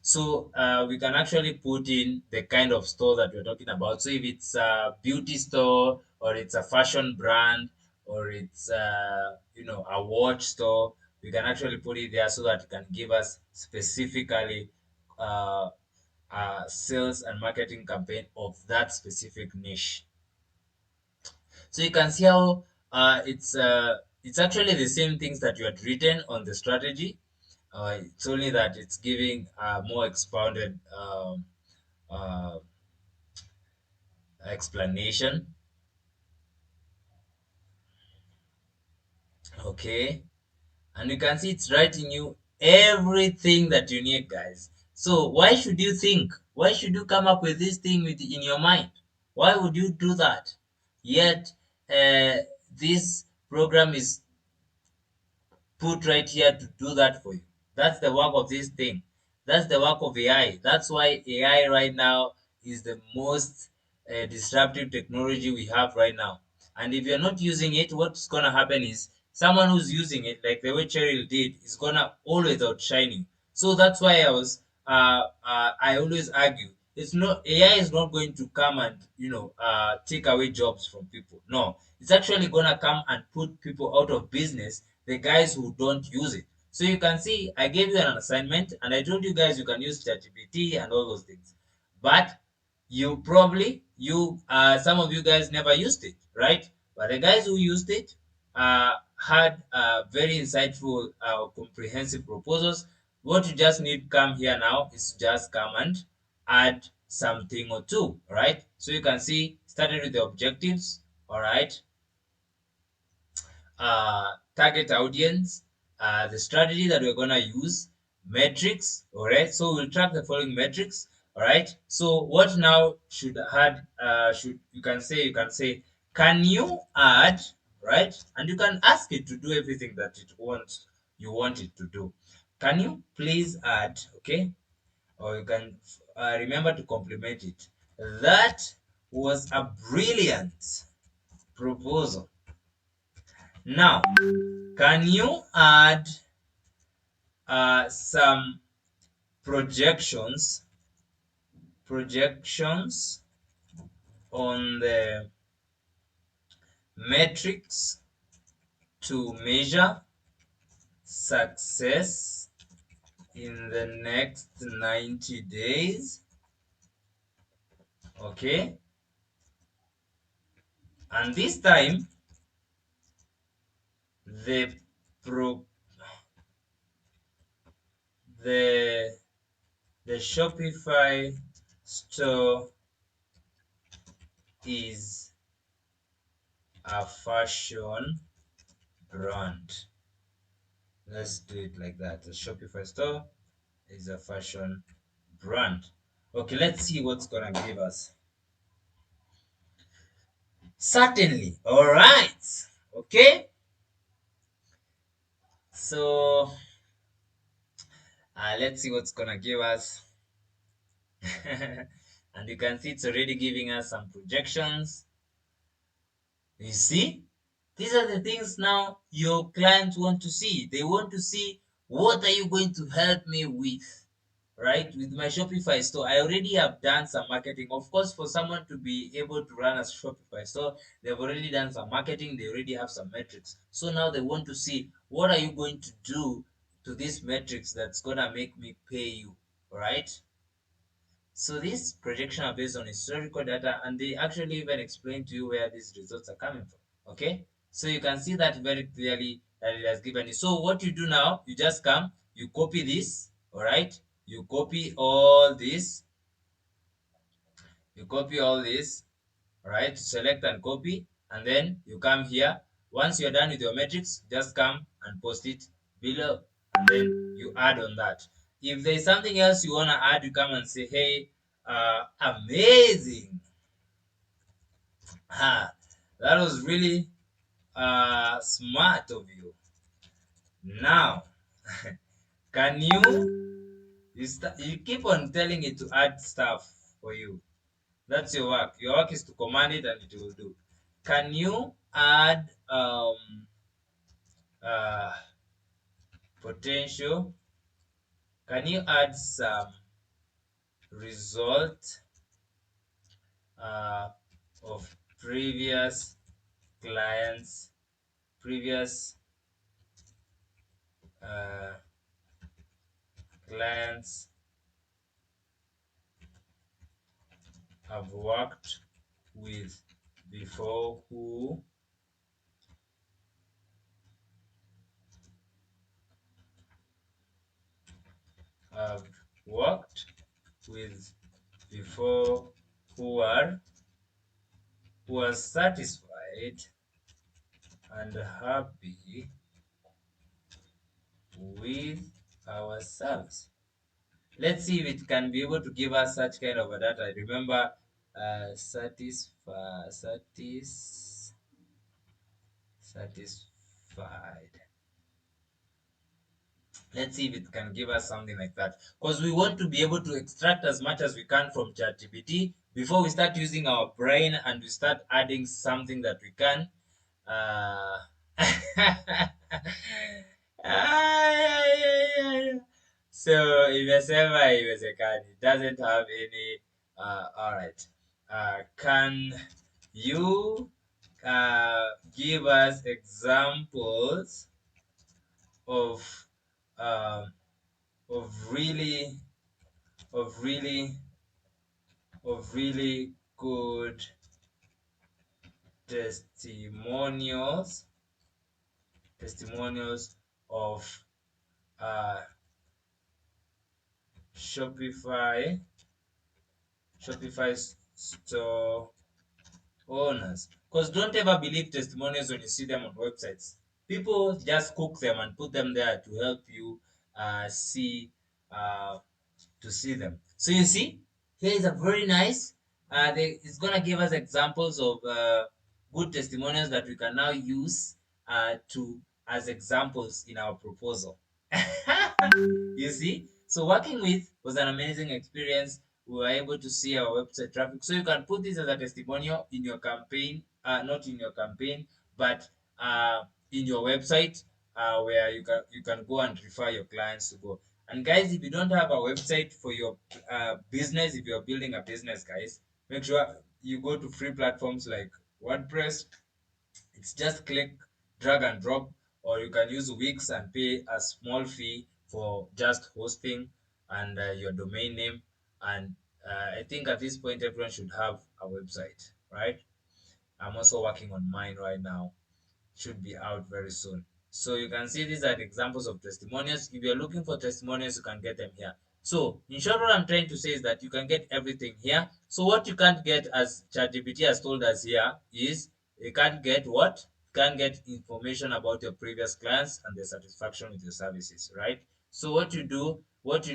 So we can actually put in the kind of store that we're talking about. So if it's a beauty store, or it's a fashion brand, or it's a watch store, we can actually put it there so that it can give us specifically sales and marketing campaign of that specific niche. So you can see how it's actually the same things that you had written on the strategy. It's only that it's giving a more expounded uh, explanation. Okay, and you can see it's writing you everything that you need, guys. So why should you think? Why should you come up with this thing in your mind? Why would you do that? Yet this program is put right here to do that for you. That's the work of this thing. That's the work of AI. That's why AI right now is the most disruptive technology we have right now. And if you're not using it, what's gonna happen is someone who's using it, like the way Cheryl did, is gonna always outshine you. So that's why I always argue it's not AI is not going to come and take away jobs from people. No, it's actually gonna come and put people out of business, the guys who don't use it. So you can see I gave you an assignment and I told you guys you can use ChatGPT and all those things. But you probably some of you guys never used it, right? But the guys who used it had very insightful comprehensive proposals. What you just need to come here now is to just come and add something or two. All right, so you can see started with the objectives. All right, target audience, the strategy that we're gonna use, metrics. All right, so we'll track the following metrics. All right, so what now should add? Should you can say, can you add, right? And you can ask it to do everything that you want it to do. Can you please add? Okay, or you can remember to compliment it. That was a brilliant proposal. Now, can you add some projections on the metrics to measure success in the next 90 days? Okay, and this time the pro the the Shopify store is a fashion brand. Let's do it like that. The Shopify store is a fashion brand. Okay, let's see what's gonna give us. Certainly. All right. Okay. So let's see what's gonna give us. And you can see it's already giving us some projections. You see, these are the things now your clients want to see. They want to see, what are you going to help me with? right? With my Shopify store, I already have done some marketing. Of course, for someone to be able to run a Shopify store, they've already done some marketing, they already have some metrics. So now they want to see, what are you going to do to these metrics that's gonna make me pay you, right? So these projections are based on historical data, and they actually even explain to you where these results are coming from. Okay, so you can see that very clearly that it has given you. So what you do now, you just come, you copy this, all right? You copy all this, you copy all this, all right? Select and copy, and then you come here. Once you're done with your metrics, just come and post it below, and then you add on that. If there's something else you want to add, you come and say, hey, amazing. That was really smart of you. Now, can you keep on telling it to add stuff for you. That's your work. Your work is to command it and it will do. Can you add uh, potential? Can you add some result uh, of clients, previous uh, clients have worked with before who have worked with before who are satisfied and happy with our service. Let's see if it can be able to give us such kind of a data. Remember, satisfied. Let's see if it can give us something like that, because we want to be able to extract as much as we can from ChatGPT before we start using our brain and we start adding something that we can. So imesema iwezekani, it doesn't have any. All right. Can you give us examples of um, of really of really of really good testimonials of uh, Shopify store owners? Because don't ever believe testimonials when you see them on websites. People just cook them and put them there to help you see uh, to see them. So you see, here is a very nice. It's gonna give us examples of good testimonials that we can now use to as examples in our proposal. You see, so working with was an amazing experience. We were able to see our website traffic, so you can put this as a testimonial in your campaign, not in your campaign, but in your website, where you can go and refer your clients to go. And guys, if you don't have a website for your business, if you're building a business, guys, make sure you go to free platforms like WordPress. It's just click, drag and drop, or you can use Wix and pay a small fee for just hosting and your domain name. And I think at this point, everyone should have a website, right? I'm also working on mine right now, should be out very soon. So you can see these are examples of testimonials. If you're looking for testimonials, you can get them here. So in short, what I'm trying to say is that you can get everything here. So what you can't get, as ChatGPT has told us here, is you can't get what? You can't get information about your previous clients and their satisfaction with your services, right? So what you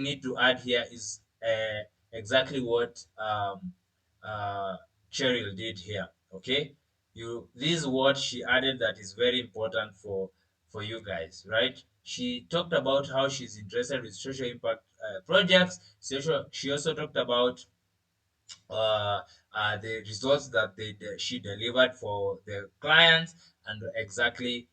need to add here is exactly what Cheryl did here. Okay, this is what she added that is very important for you guys, right? She talked about how she's interested with social impact projects. She also talked about uh, the results that she delivered for the clients, and exactly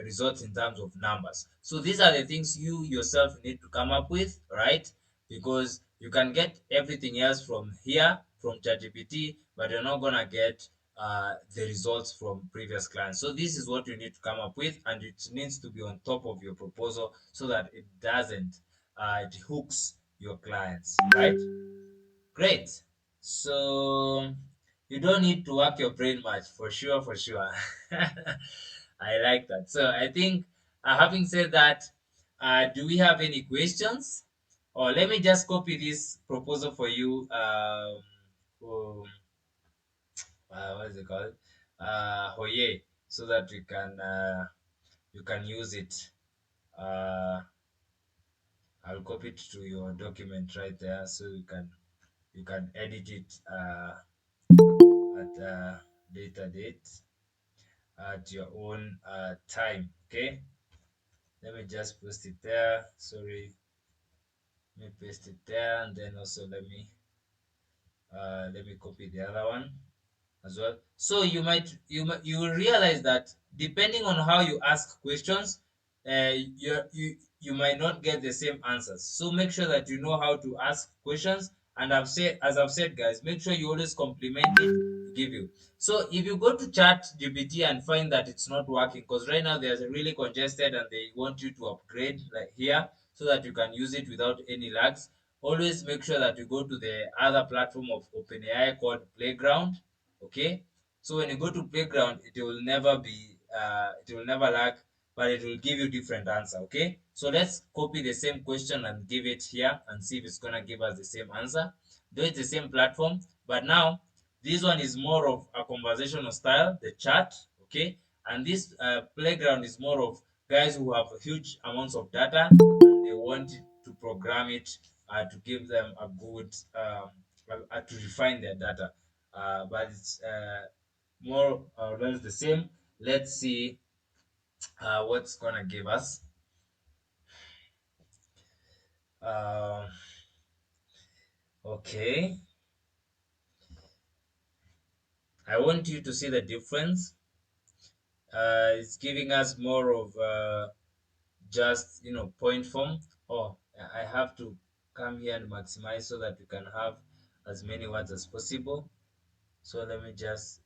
results in terms of numbers. So these are the things you yourself need to come up with, right? Because you can get everything else from here, from ChatGPT, but you're not gonna get the results from previous clients. So this is what you need to come up with, and it needs to be on top of your proposal so that it doesn't, it hooks your clients, right? Great. So you don't need to work your brain much, for sure, for sure. I like that. So I think, having said that, do we have any questions? Or let me just copy this proposal for you. Um, what is it called? Hoye, so that you can use it. I'll copy it to your document right there, so you can edit it at later date at your own time. Okay, let me just post it there. Sorry, let me paste it there, and then also let me copy the other one as well. So you will realize that depending on how you ask questions, you might not get the same answers. So make sure that you know how to ask questions. And I've said, guys, make sure you always compliment it give you. So if you go to Chat GPT and find that it's not working, because right now there's a really congested and they want you to upgrade like here so that you can use it without any lags. Always make sure that you go to the other platform of OpenAI called Playground. Okay, so when you go to Playground, it will never lag, but it will give you different answer. Okay, so let's copy the same question and give it here and see if it's gonna give us the same answer. Though it's the same platform, but now this one is more of a conversational style, the chat. Okay, and this Playground is more of guys who have huge amounts of data and they want to program it to give them a good to refine their data. But it's more or less the same. Let's see what's gonna give us. Uh, okay, I want you to see the difference. It's giving us more of just point form. Oh, I have to come here and maximize so that we can have as many words as possible. So let me just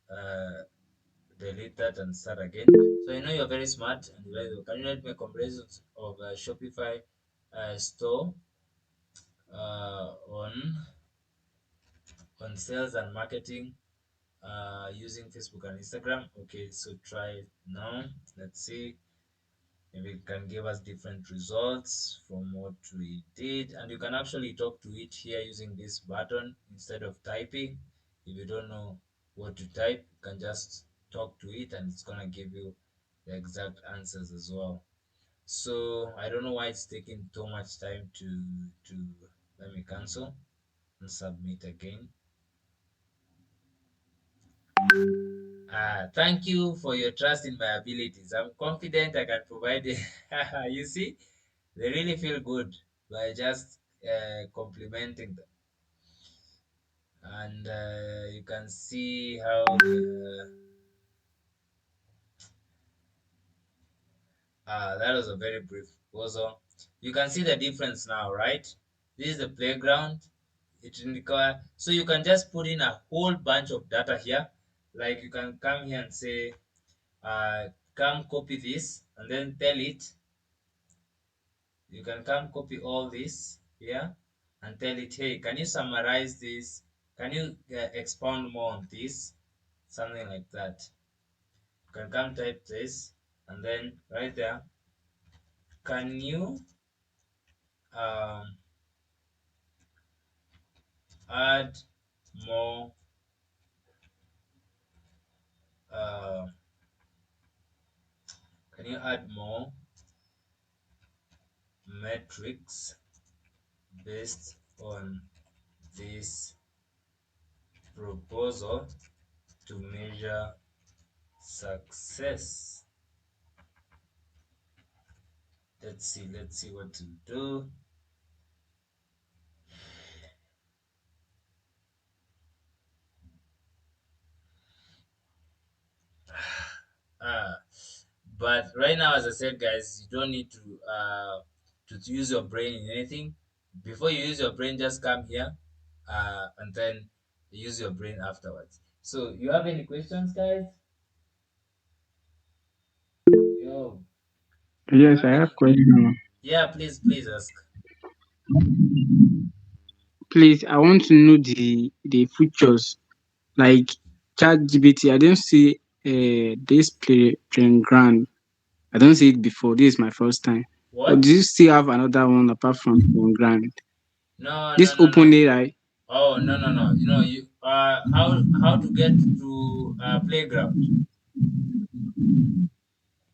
delete that and start again. So I know you're very smart and can you let me comparisons of Shopify store on sales and marketing using Facebook and Instagram. Okay, so try it now. Let's see. Maybe it can give us different results from what we did, and you can actually talk to it here using this button instead of typing. If you don't know what to type, you can just talk to it and it's gonna give you the exact answers as well. So I don't know why it's taking so much time to let me cancel and submit again. Thank you for your trust in my abilities. I'm confident I can provide it. You see, they really feel good by just complimenting them. And you can see how that was a very brief proposal. You can see the difference now, right? This is the Playground. It require, so you can just put in a whole bunch of data here. Like you can come here and say, come copy this, and then tell it. You can come copy all this here and tell it, hey, can you summarize this? Can you expound more on this? Something like that. You can come type this and then right there, can you um, add more uh, can you add more metrics based on this proposal to measure success? Let's see what to do. Ah, But right now, as I said, guys, you don't need to use your brain in anything. Before you use your brain, just come here, and then use your brain afterwards. So, you have any questions, guys? Yo, you Yes, have I have any? question. Yeah, please ask. Please, I want to know the features like Chat GPT. I don't see this playing ground. I don't see it before. This is my first time. Or What? do you still have another one apart from playing ground? No, no, This no, open no. AI. Oh, no, no, no. You know, you how to get to playground?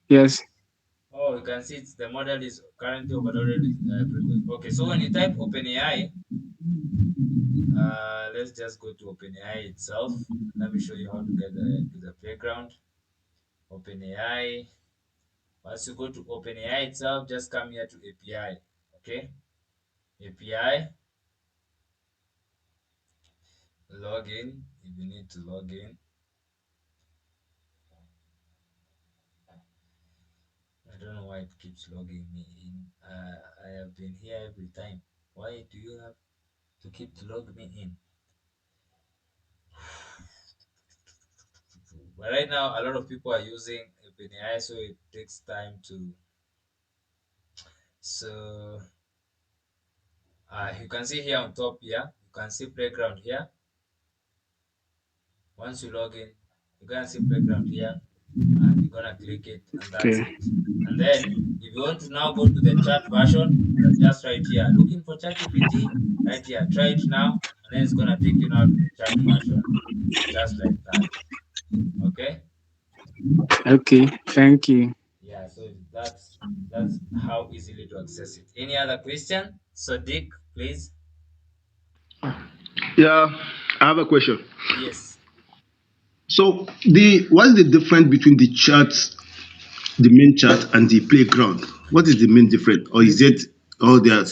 Yes. Oh, you can see the model is currently overloaded with prerequisites. Okay, so when you type OpenAI, let's just go to OpenAI itself. Let me show you how to get to the playground. OpenAI. Once you go to OpenAI itself, just come here to API. Okay, API. Log in if you need to log in. I don't know why it keeps logging me in. I have been here every time. Why do you have to keep to log me in? But right now, a lot of people are using OpenAI, so it takes time to. So you can see here on top here, you can see playground here. Once you log in, you're gonna see playground here, and you're gonna click it, and that's Okay. it. And then, if you want to now go to the chat version, just right here, looking for chat GPT, right here, try it now, and then it's gonna take you now to the chat version, just like that. Okay? Okay. Thank you. Yeah, so that's how easily to access it. Any other question? So Dick, please. Yeah, I have a question. Yes. So the what's the difference between the main chat, and the playground? What is the main difference, or is it all they are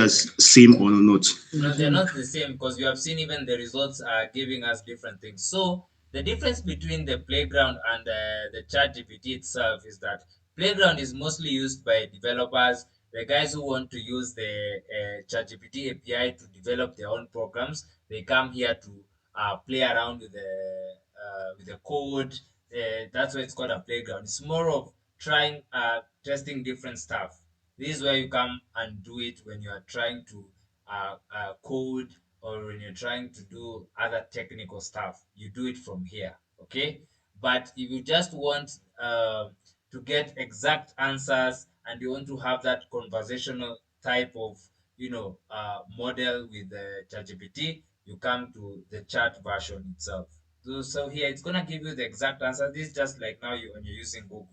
same or not? No, they're not the same because you have seen even the results are giving us different things. So the difference between the playground and the chat GPT itself is that playground is mostly used by developers, the guys who want to use the chat GPT API to develop their own programs. They come here to play around with the code. That's why it's called a playground. It's more of trying testing different stuff. This is where you come and do it when you are trying to code, or when you're trying to do other technical stuff. You do it from here. Okay, but if you just want to get exact answers, and you want to have that conversational type of model with the ChatGPT, you come to the chat version itself. So here it's gonna give you the exact answer. This is just like now when you're using Google.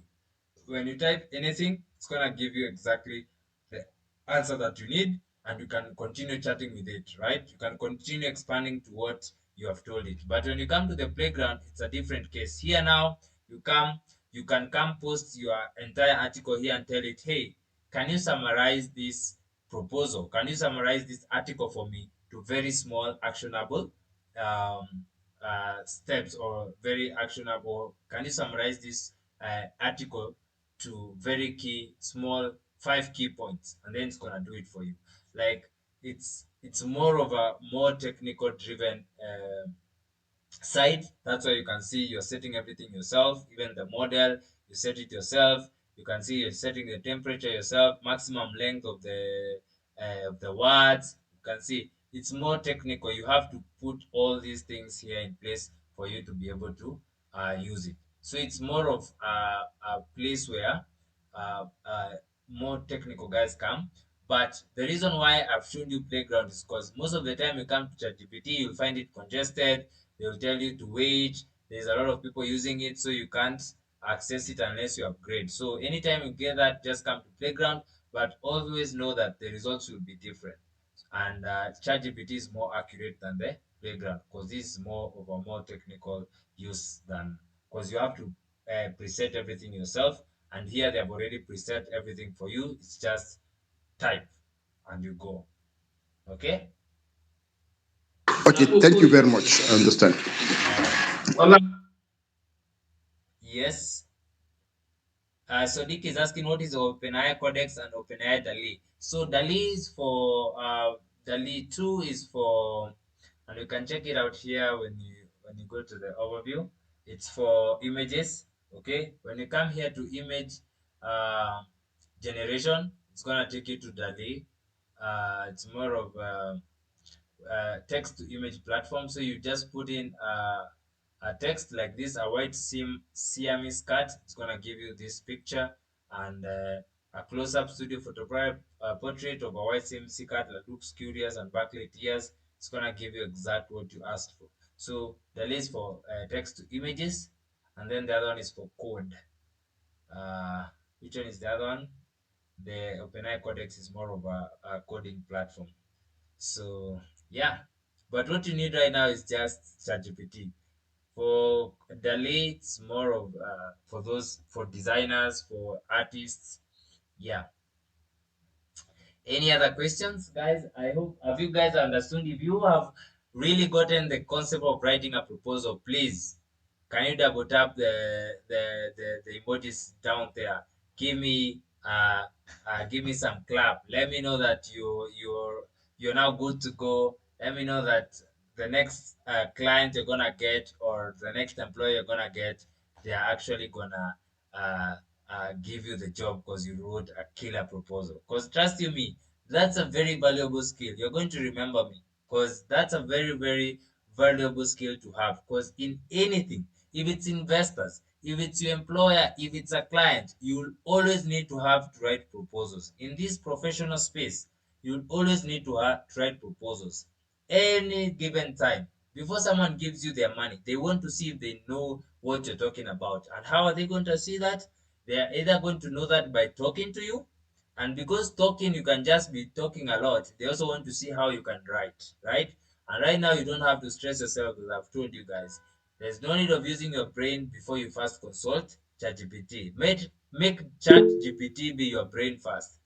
When you type anything, it's gonna give you exactly the answer that you need, and you can continue chatting with it, right? You can continue expanding to what you have told it. But when you come to the playground, it's a different case. Here now, you can come post your entire article here and tell it, hey, can you summarize this proposal? Can you summarize this article for me to very small, actionable steps, or very actionable? Can you summarize this article to very key small 5 key points, and then it's gonna do it for you. Like, it's more of a more technical driven side. That's why you can see you're setting everything yourself, even the model, you set it yourself. You can see you're setting the temperature yourself, maximum length of the words. You can see it's more technical. You have to put all these things here in place for you to be able to use it. So it's more of a place where more technical guys come. But the reason why I've shown you playground is because most of the time you come to ChatGPT, you'll find it congested. They'll tell you to wait. There's a lot of people using it, so you can't access it unless you upgrade. So anytime you get that, just come to playground, but always know that the results will be different. And ChatGPT is more accurate than the playground, because this is more of a more technical use than, because you have to preset everything yourself. And here they have already preset everything for you. It's just type and you go. Okay. Okay, thank you very much. I understand. All right. Yes. Sodiq is asking what is OpenAI Codex and OpenAI DALI. So DALI is for DALI 2 is for, and you can check it out here when you go to the overview. It's for images. Okay, when you come here to image generation, it's gonna take you to DALI. It's more of text to image platform. So you just put in a text like this, a white Siamese cat. It's gonna give you this picture, and a close-up studio photograph portrait of a white Siamese cat that looks curious and backlit ears. It's gonna give you exact what you asked for. So the list for text to images, and then the other one is for code. Which one is the other one? The OpenAI Codex is more of a coding platform. So yeah, but what you need right now is just ChatGPT. For Dali, it's more of for those, for designers, for artists. Yeah. Any other questions, guys? I hope, have you guys understood? If you have really gotten the concept of writing a proposal, please can you double tap the emojis down there? Give me give me some clap. Let me know that you're now good to go. Let me know that the next client you're gonna get, or the next employer you're gonna get, they are actually gonna uh, give you the job because you wrote a killer proposal. Because trust you me, that's a very valuable skill. You're going to remember me because that's a very valuable skill to have. Because in anything, if it's investors, if it's your employer, if it's a client, you'll always need to have to write proposals. In this professional space, you'll always need to have to write proposals. Any given time, before someone gives you their money, they want to see if they know what you're talking about. And how are they going to see that? They are either going to know that by talking to you, and because talking, you can just be talking a lot. They also want to see how you can write, right? And right now, you don't have to stress yourself, as I've told you guys. There's no need of using your brain before you first consult ChatGPT. Make ChatGPT be your brain first.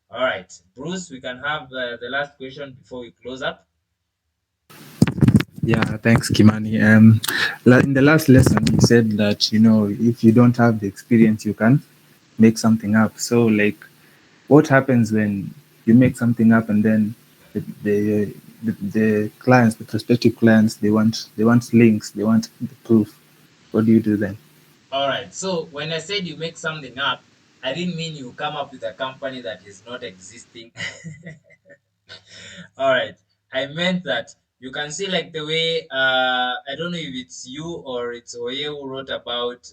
All right, Bruce, we can have the last question before we close up. Yeah, thanks, Kimani. In the last lesson, you said that, if you don't have the experience, you can make something up. So, like, what happens when you make something up and then the clients, the prospective clients, they want links, they want the proof? What do you do then? All right. So when I said you make something up, I didn't mean you come up with a company that is not existing. All right. I meant that you can see, like, the way I don't know if it's you or it's Oye who wrote about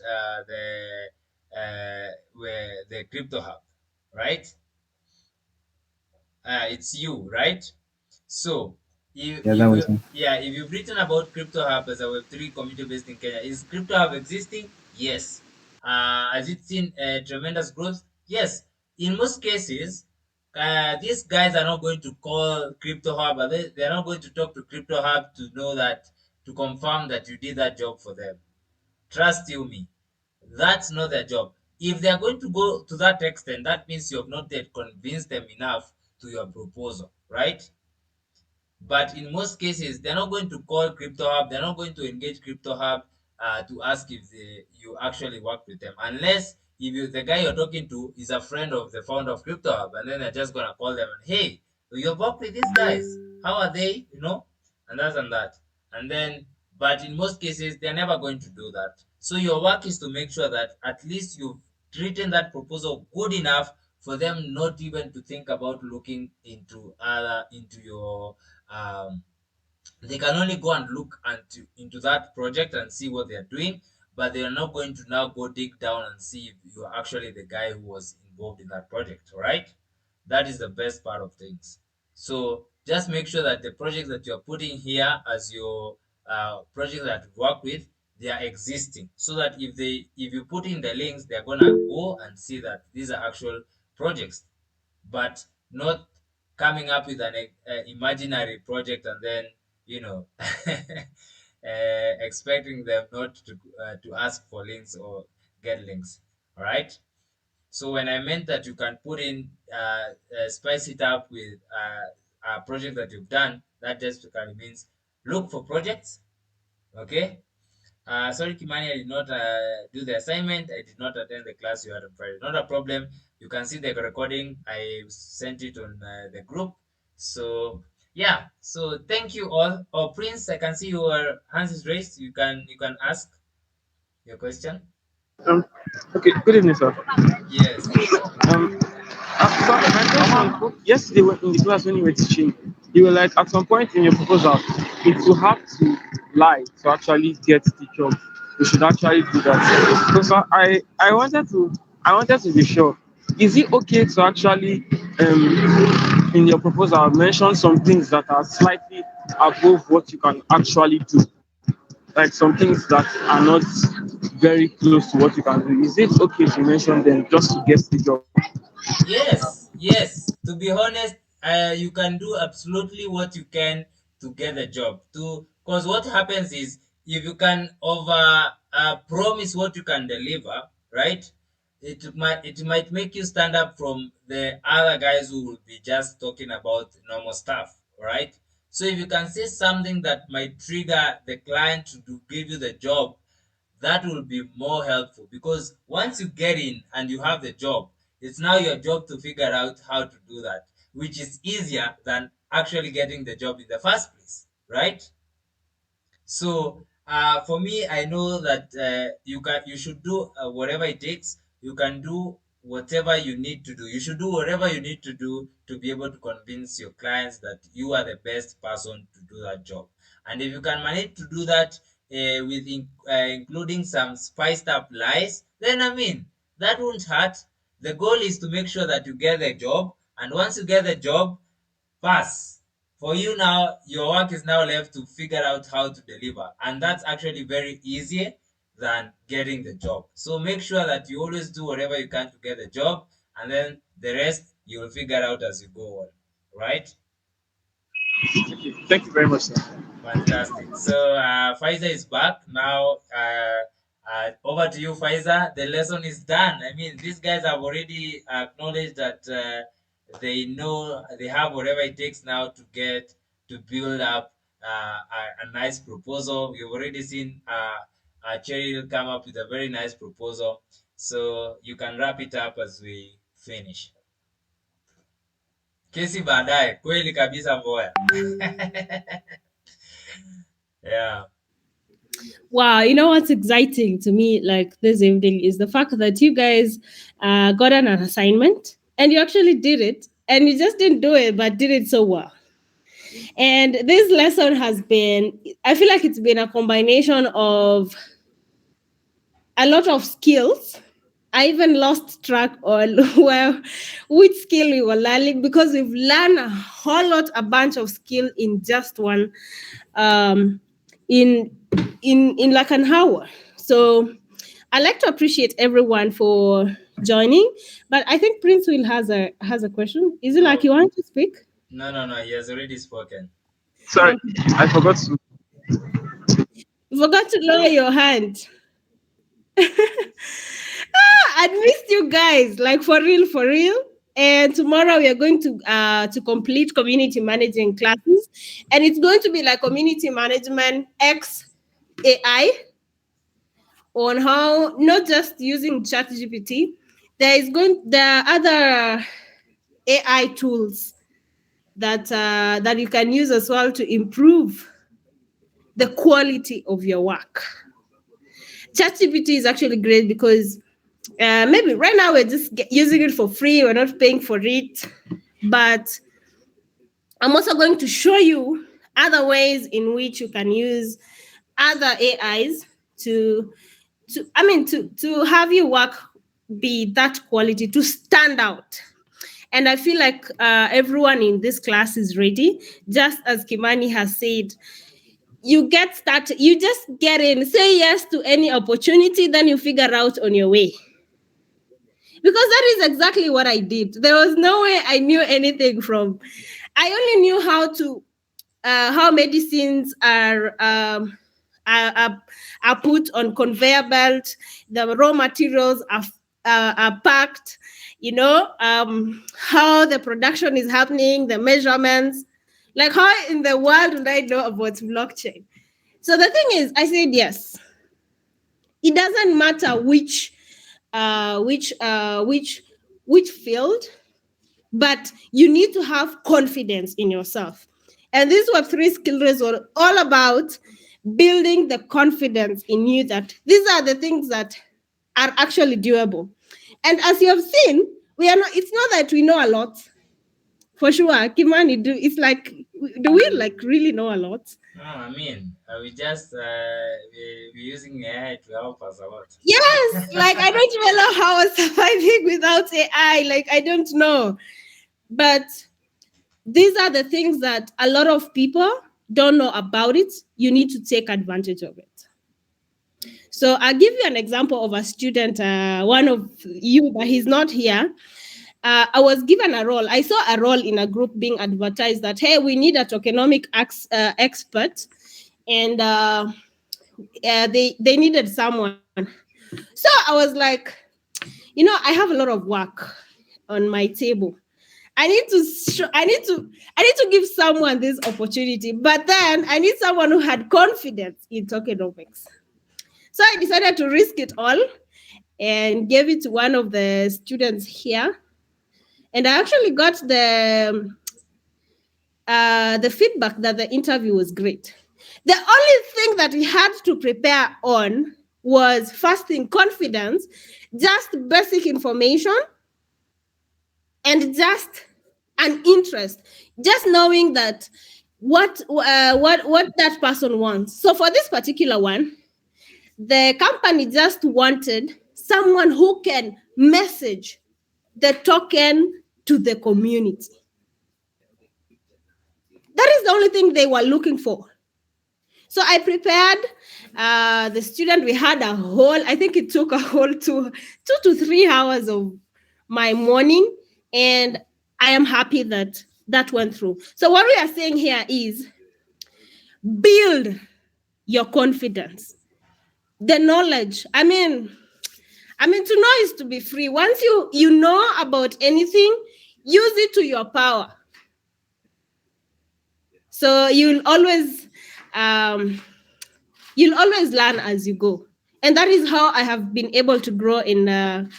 where the crypto hub, right? It's you, right? So Yeah, that was me. if you've written about Crypto Hub as a Web3 community based in Kenya, is Crypto Hub existing? Yes. Has it seen tremendous growth? Yes. In most cases, these guys are not going to call Crypto Hub, they're not going to talk to Crypto Hub to know that, to confirm that you did that job for them. Trust you me, that's not their job. If they are going to go to that extent, that means you have not yet convinced them enough to your proposal, right? But in most cases, they're not going to call Crypto Hub. They're not going to engage Crypto Hub to ask if you actually work with them, unless if the guy you're talking to is a friend of the founder of Crypto Hub, and then they're just gonna call them and, hey, you've worked with these guys. How are they? And that's and that. And then, but in most cases, they're never going to do that. So your work is to make sure that at least you've written that proposal good enough for them not even to think about looking into your um, they can only go and look into that project and see what they're doing, but they are not going to now go dig down and see if you're actually the guy who was involved in that project. All right, that is the best part of things. So just make sure that the projects that you're putting here as your project that you work with, they are existing, so that if you put in the links, they're gonna go and see that these are actual projects, but not coming up with an imaginary project and then expecting them not to ask for links or get links. All right. So when I meant that you can put in spice it up with a project that you've done, that just means look for projects. Okay. Sorry, Kimani, I did not do the assignment. I did not attend the class you had on Friday. Not a problem. You can see the recording. I sent it on the group. So yeah. So thank you all. Oh, Prince, I can see your hands is raised. You can ask your question. Um, okay, good evening, sir. Yes. Um, so my question, yesterday in the class when you were teaching, you were like, at some point in your proposal, it will have to lie to actually get the job. You should actually do that. So, sir, I wanted to be sure. Is it okay to actually, in your proposal, mention some things that are slightly above what you can actually do? Like some things that are not very close to what you can do. Is it okay to mention them just to get the job? Yes, yes. To be honest, you can do absolutely what you can to get a job. To because what happens is if you can over promise what you can deliver, right? It might make you stand up from the other guys who will be just talking about normal stuff, right? So if you can say something that might trigger the client to give you the job, that will be more helpful because once you get in and you have the job, it's now your job to figure out how to do that, which is easier than actually getting the job in the first place, right? So for me, I know that you should do whatever it takes. You can do whatever you need to do. You should do whatever you need to do to be able to convince your clients that you are the best person to do that job. And if you can manage to do that including some spiced up lies, then I mean that won't hurt. The goal is to make sure that you get the job, and once you get the job, pass. For you now, your work is now left to figure out how to deliver, and that's actually very easy than getting the job. So make sure that you always do whatever you can to get the job, and then the rest you will figure out as you go on. Right? Okay, thank you very much, sir. Fantastic. So Pfizer is back now. Over to you, Pfizer. The lesson is done. I mean, these guys have already acknowledged that they know they have whatever it takes now to get to build up a nice proposal. We've already seen Cheryl come up with a very nice proposal. So you can wrap it up as we finish. Kesi baadaye, kweli kabisa Mboya. Yeah. Wow, you know what's exciting to me like this evening is the fact that you guys got an assignment and you actually did it and you just didn't do it but did it so well. And this lesson has been, I feel like it's been a combination of a lot of skills. I even lost track on where which skill we were learning because we've learned a whole lot, a bunch of skill in just one um in like an hour. So I'd like to appreciate everyone for joining. But I think Prince Will has a question. Is it like Oh, you want to speak? no. He has already spoken. Sorry, Okay. I forgot to. You forgot to lower your hand. I missed you guys, like for real, for real. And tomorrow we are going to complete community managing classes, and it's going to be like community management X AI on how not just using Chat GPT. There are other AI tools that you can use as well to improve the quality of your work. ChatGPT is actually great because maybe right now we're just using it for free. We're not paying for it, but I'm also going to show you other ways in which you can use other AIs to have your work be that quality, to stand out. And I feel like everyone in this class is ready. Just as Kimani has said, you get started, you just get in, say yes to any opportunity, then you figure out on your way. Because that is exactly what I did. There was no way I knew anything from. I only knew how medicines are put on conveyor belt. The raw materials are packed. You know how the production is happening, the measurements. Like how in the world would I know about blockchain? So the thing is, I said yes. It doesn't matter which field, but you need to have confidence in yourself. And this Web3 skill race was all about building the confidence in you that these are the things that are actually doable. And as you have seen, it's not that we know a lot. For sure, Kimani, it's like, do we like really know a lot? No, I mean, we just we're using AI to help us a lot. Yes, like I don't even know how I was surviving without AI. Like I don't know. But these are the things that a lot of people don't know about it. You need to take advantage of it. So I'll give you an example of a student, one of you, but he's not here. I was given a role. I saw a role in a group being advertised that, hey, we need a tokenomic expert. And they needed someone. So I was like, I have a lot of work on my table. I need to give someone this opportunity, but then I need someone who had confidence in tokenomics. So I decided to risk it all and gave it to one of the students here. And I actually got the feedback that the interview was great. The only thing that we had to prepare on was first thing, confidence, just basic information, and just an interest, just knowing that what that person wants. So for this particular one, the company just wanted someone who can message the token to the community. That is the only thing they were looking for. So I prepared the student. We had I think it took a whole 2 to 3 hours of my morning. And I am happy that that went through. So what we are saying here is build your confidence, the knowledge. I mean, to know is to be free. Once you know about anything, use it to your power. So you'll always learn as you go. And that is how I have been able to grow in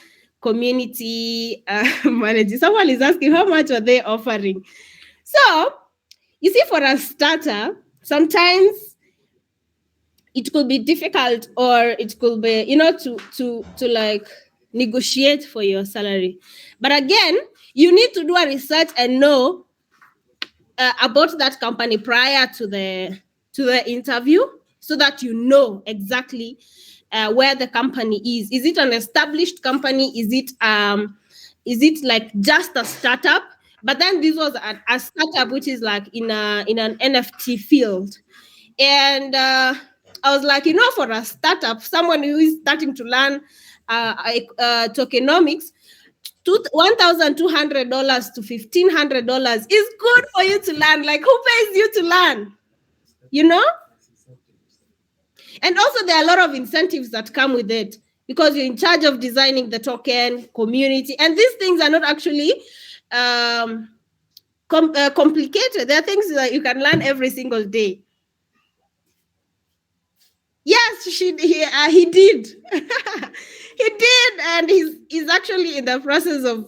community managing. Someone is asking how much are they offering. So you see, for a starter, sometimes it could be difficult, or it could be, to like negotiate for your salary. But again, you need to do a research and know about that company prior to the interview, so that you know exactly where the company is. Is it an established company? Is it like just a startup? But then this was a startup which is like in an NFT field. And I was like, for a startup, someone who is starting to learn tokenomics, $1,200 to $1,500 is good for you to learn. Like, who pays you to learn? And also there are a lot of incentives that come with it, because you're in charge of designing the token, community, and these things are not actually complicated. There are things that you can learn every single day. Yes, he did. He did, and he's actually in the process of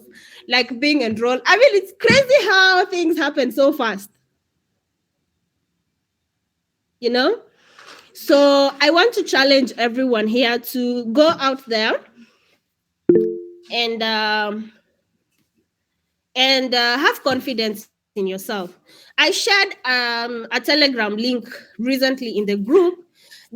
like being enrolled. I mean, it's crazy how things happen so fast. So I want to challenge everyone here to go out there and have confidence in yourself. I shared a Telegram link recently in the group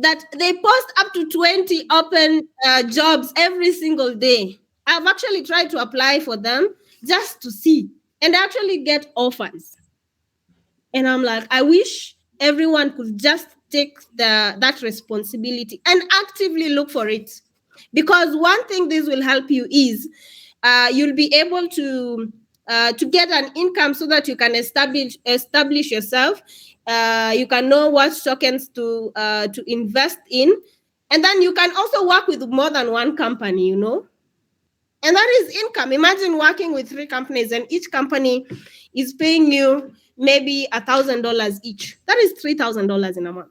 that they post up to 20 open jobs every single day. I've actually tried to apply for them just to see, and actually get offers. And I'm like, I wish everyone could just take that responsibility and actively look for it. Because one thing this will help you is you'll be able to get an income, so that you can establish yourself. You can know what tokens to invest in, and then you can also work with more than one company, and that is income. Imagine working with 3 companies, and each company is paying you maybe $1,000 each. That is $3,000 in a month.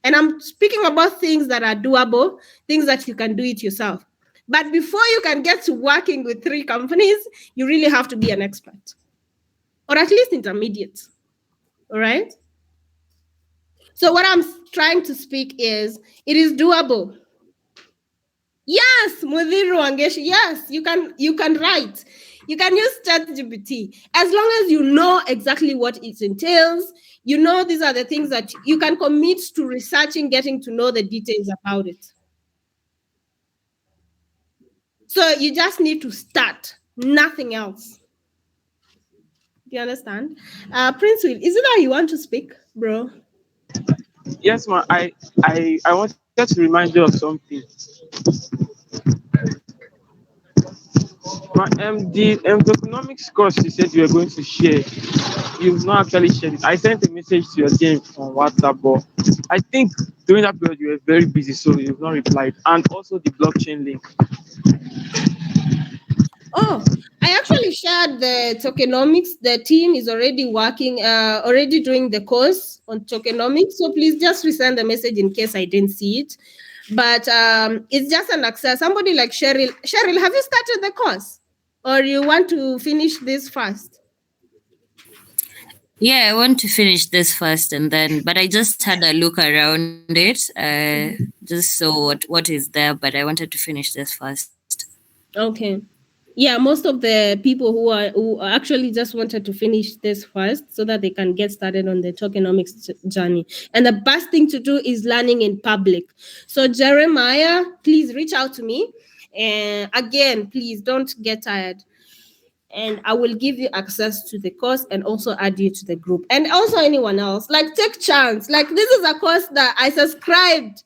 And I'm speaking about things that are doable, things that you can do it yourself. But before you can get to working with 3 companies, you really have to be an expert, or at least intermediate. All right? So what I'm trying to speak is, it is doable. Yes, Mudhiru Wangeshi, yes, you can write. You can use Chat GPT. As long as you know exactly what it entails, you know these are the things that you can commit to researching, getting to know the details about it. So you just need to start, nothing else. Do you understand? Prince Will, is it that you want to speak, bro? Yes, ma. I wanted to remind you of something. The economics course you said you were going to share, you've not actually shared it. I sent a message to your team on WhatsApp, but I think during that period you were very busy, so you've not replied. And also the blockchain link. Oh, I actually shared the tokenomics. The team is already working, already doing the course on tokenomics. So please just resend the message in case I didn't see it. But it's just an access. Somebody like Cheryl. Cheryl, have you started the course? Or you want to finish this first? Yeah, I want to finish this first, and then, but I just had a look around it, just so what is there. But I wanted to finish this first. Okay. Yeah, most of the people who actually just wanted to finish this first so that they can get started on the tokenomics journey. And the best thing to do is learning in public. So Jeremiah, please reach out to me. And again, please don't get tired. And I will give you access to the course and also add you to the group. And also anyone else, like take chance. Like this is a course that I subscribed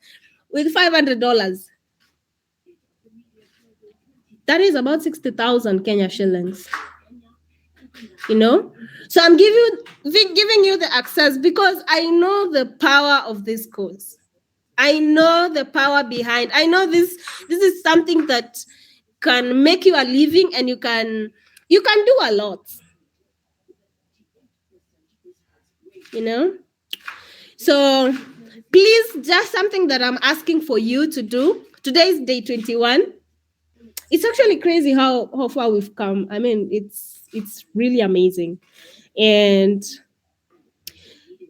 with $500. That is about 60,000 Kenya shillings. You know, so I'm giving you the access because I know the power of this course. I know the power behind. I know this is something that can make you a living, and you can do a lot. You know, so please, just something that I'm asking for you to do. Today is day 21. It's actually crazy how far we've come. I mean, it's really amazing. And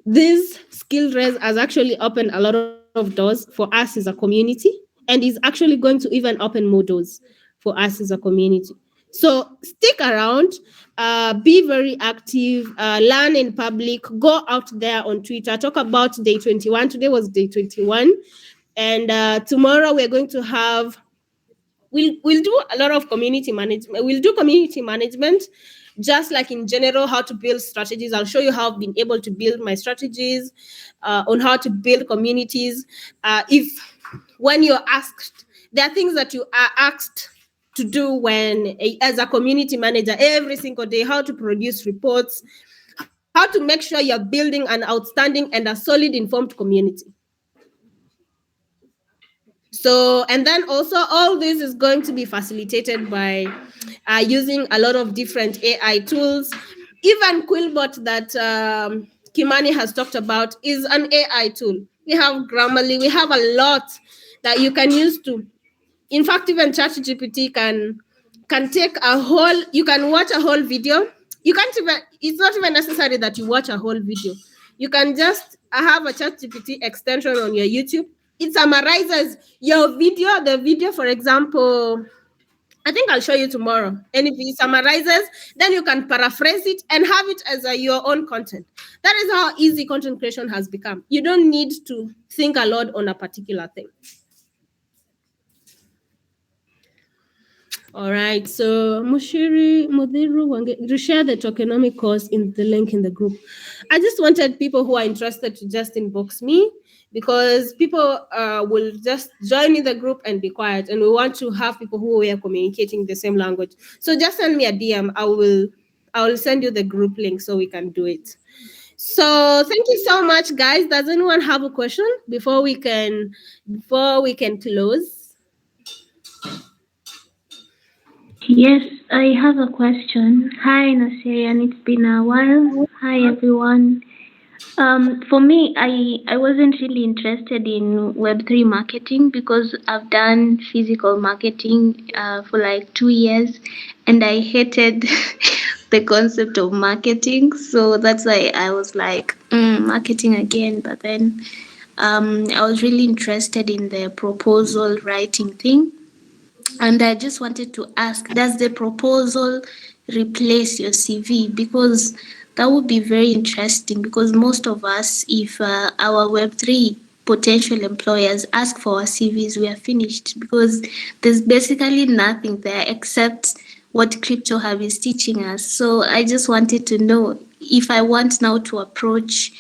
this skill raise has actually opened a lot of doors for us as a community, and is actually going to even open more doors for us as a community. So stick around, be very active, learn in public, go out there on Twitter, talk about day 21. Today was day 21. And tomorrow we're going to have we'll do a lot of community management. We'll do community management, just like in general, how to build strategies. I'll show you how I've been able to build my strategies on how to build communities. If when you're asked, there are things that you are asked to do as a community manager every single day, how to produce reports, how to make sure you're building an outstanding and a solid informed community. So, and then also all this is going to be facilitated by using a lot of different AI tools. Even Quillbot that Kimani has talked about is an AI tool. We have Grammarly, we have a lot that you can use to. In fact, even Chat GPT can take you can watch a whole video. You can't even, it's not even necessary that you watch a whole video. You can just have a Chat GPT extension on your YouTube. It summarizes your video, the video, for example, I think I'll show you tomorrow. And if it summarizes, then you can paraphrase it and have it as your own content. That is how easy content creation has become. You don't need to think a lot on a particular thing. All right, so Mudhiru, share the tokenomic course in the link in the group. I just wanted people who are interested to just inbox me, because people will just join in the group and be quiet, and we want to have people who are communicating the same language. So just send me a DM. I will send you the group link so we can do it. So thank you so much, guys. Does anyone have a question before we can close? Yes, I have a question. Hi, Nasirian. It's been a while. Hi, everyone. For me, I wasn't really interested in Web3 marketing because I've done physical marketing for like 2 years, and I hated the concept of marketing. So that's why I was like, marketing again. But then I was really interested in the proposal writing thing. And I just wanted to ask, does the proposal replace your CV? Because that would be very interesting, because most of us, if our Web3 potential employers ask for our CVs, we are finished, because there's basically nothing there except what Crypto Hub is teaching us. So I just wanted to know, if I want now to approach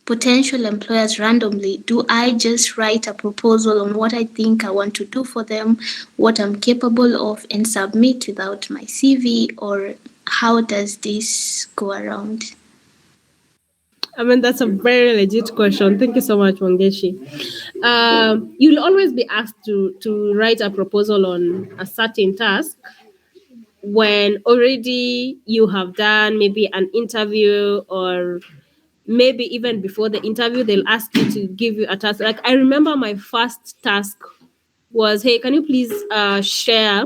potential employers randomly, do I just write a proposal on what I think I want to do for them, what I'm capable of, and submit without my CV, or how does this go around? I mean, that's a very legit question. Thank you so much, Wangeshi. You'll always be asked to write a proposal on a certain task when already you have done maybe an interview, or maybe even before the interview, they'll ask you to give you a task. Like, I remember my first task was, hey, can you please share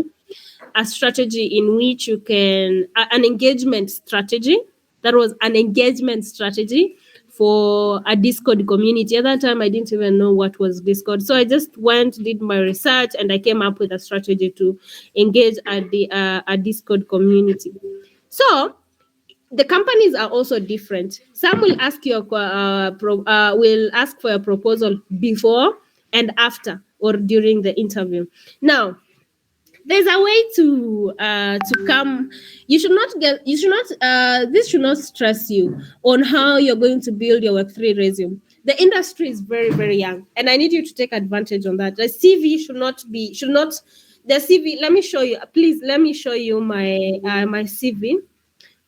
a strategy in which you can, an engagement strategy. That was an engagement strategy for a Discord community. At that time, I didn't even know what was Discord. So I just went, did my research, and I came up with a strategy to engage a Discord community. So the companies are also different. Some will ask you will ask for a proposal before and after, or during the interview. Now, there's a way to come. You should not this should not stress you on how you're going to build your Web3 resume. The industry is very, very young, and I need you to take advantage on that. The CV should not the CV. Let me show you, please. Let me show you my CV.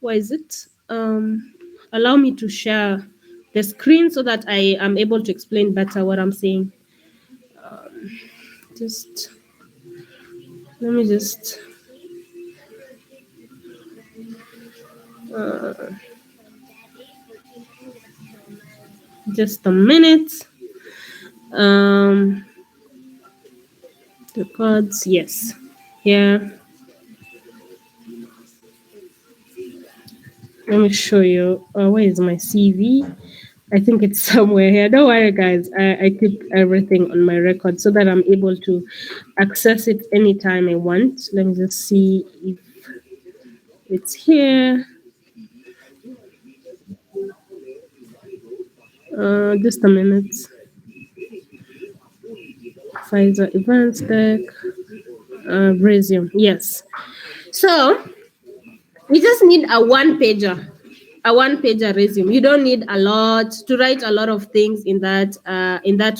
Why is it? Allow me to share the screen so that I am able to explain better what I'm saying. Just let me just. Just a minute. The cards, yes. Here. Let me show you. Where is my CV? I think it's somewhere here. Don't worry, guys. I keep everything on my record so that I'm able to access it anytime I want. Let me just see if it's here. Just a minute. Pfizer events deck. Resume. Yes. So we just need a one-pager resume. You don't need a lot to write a lot of things in that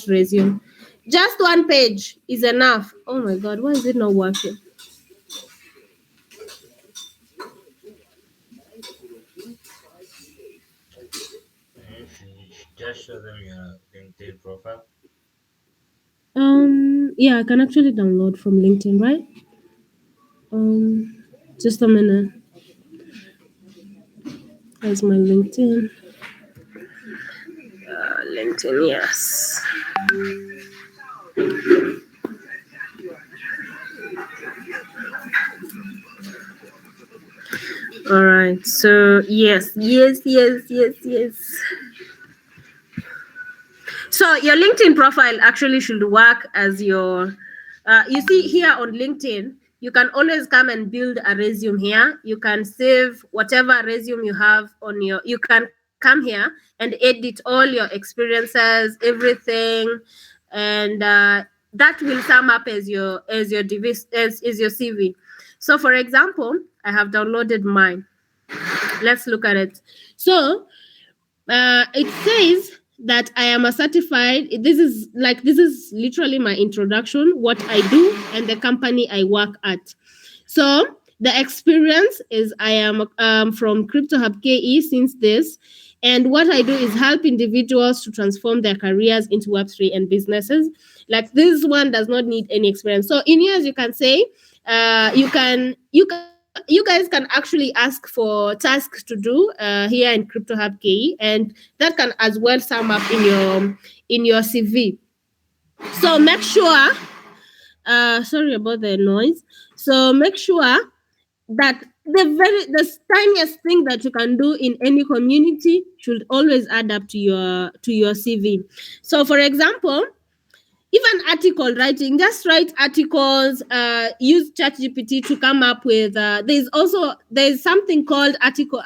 resume. Just one page is enough. Oh my God, why is it not working? Just show them your LinkedIn profile. Yeah, I can actually download from LinkedIn, right? Just a minute. There's my LinkedIn. LinkedIn, yes. All right. So yes. So your LinkedIn profile actually should work as your. You see here on LinkedIn, you can always come and build a resume here. You can save whatever resume you have on your. You can come here and edit all your experiences, everything, and that will sum up as your device as your CV. So, for example, I have downloaded mine. Let's look at it. So it says that I am a certified. This is literally my introduction, what I do, and the company I work at. So the experience is I am from Crypto Hub KE since this. And what I do is help individuals to transform their careers into Web3 and businesses. Like, this one does not need any experience. So in here, as you can say, you can you guys can actually ask for tasks to do here in Crypto Hub KE, and that can as well sum up in your CV. So make sure, sorry about the noise. So make sure that the tiniest thing that you can do in any community should always add up to your CV. So for example, even article writing, just write articles, use chat GPT to come up with there's something called article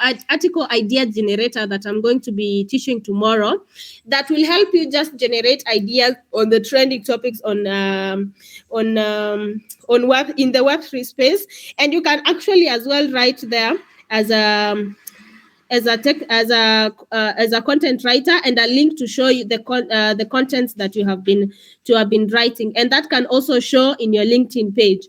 idea generator that I'm going to be teaching tomorrow, that will help you just generate ideas on the trending topics on web, in the Web3 space. And you can actually as well write there as a content writer, and a link to show you the contents that you have been writing, and that can also show in your LinkedIn page.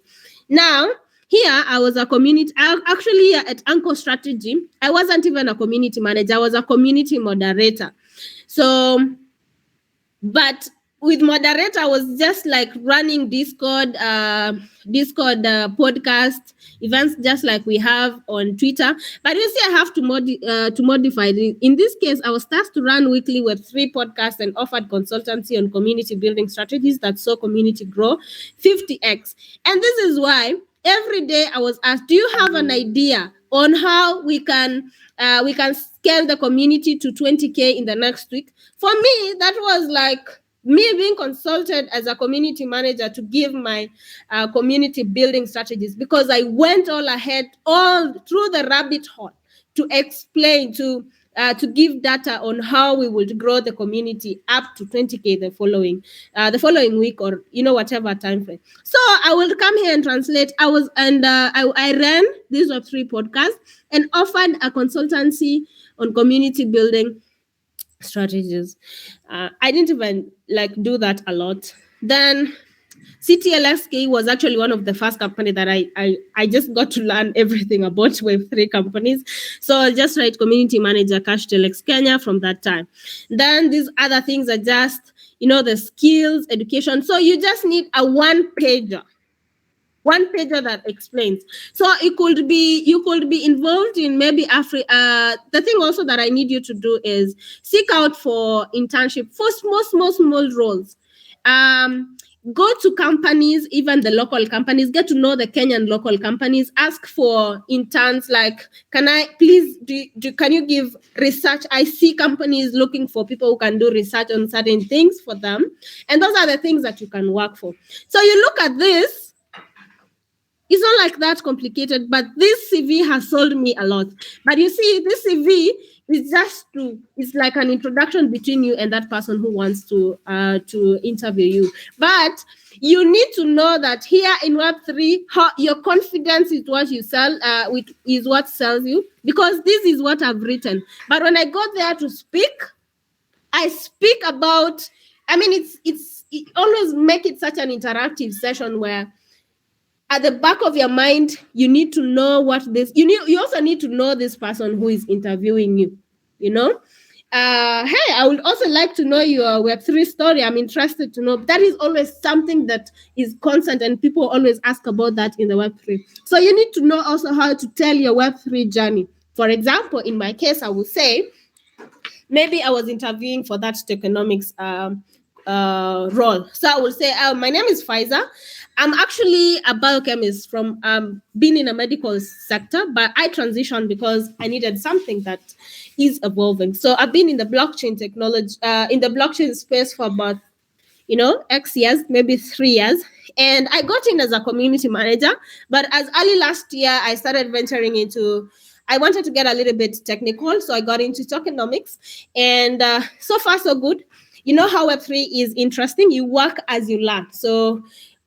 Now, here I was a community. Actually, at Anchor Strategy, I wasn't even a community manager. I was a community moderator. So, but with moderator, I was just like running Discord podcast events, just like we have on Twitter. But you see, I have to modify it. In this case, I was tasked to run weekly Web3 podcasts and offered consultancy on community building strategies that saw community grow 50x. And this is why every day I was asked, do you have an idea on how we can scale the community to 20K in the next week? For me, that was like me being consulted as a community manager to give my community building strategies, because I went all ahead, all through the rabbit hole to explain, to give data on how we would grow the community up to 20K the following week, or whatever time frame. So I will come here and translate. I ran this Web3 podcast and offered a consultancy on community building strategies. I didn't even do that a lot. Then CTLSK was actually one of the first company that I just got to learn everything about Web3 companies. So I'll just write community manager CashTelex Kenya from that time. Then these other things are just, the skills, education. So you just need a one pager that explains. So you could be involved in maybe Africa. The thing also that I need you to do is seek out for internship for small roles. Go to companies, even the local companies, get to know the Kenyan local companies, ask for interns, like, can you give research? I see companies looking for people who can do research on certain things for them. And those are the things that you can work for. So you look at this, it's not like that complicated, but this CV has sold me a lot. But you see, this CV is it's like an introduction between you and that person who wants to interview you. But you need to know that here in Web3, your confidence is what you sell, is what sells you, because this is what I've written. But when I go there to speak, I speak about, it always make it such an interactive session where at the back of your mind, you need to know you also need to know this person who is interviewing you, Hey, I would also like to know your Web3 story. I'm interested to know. That is always something that is constant, and people always ask about that in the Web3. So you need to know also how to tell your Web3 journey. For example, in my case, I would say, maybe I was interviewing for that tokenomics role. So I will say, my name is Faiza. I'm actually a biochemist from being in a medical sector, but I transitioned because I needed something that is evolving. So I've been in the blockchain technology, in the blockchain space for about, X years, maybe 3 years. And I got in as a community manager, but as early last year, I started venturing into, I wanted to get a little bit technical. So I got into tokenomics, and so far so good. You know how Web3 is interesting. You work as you learn. So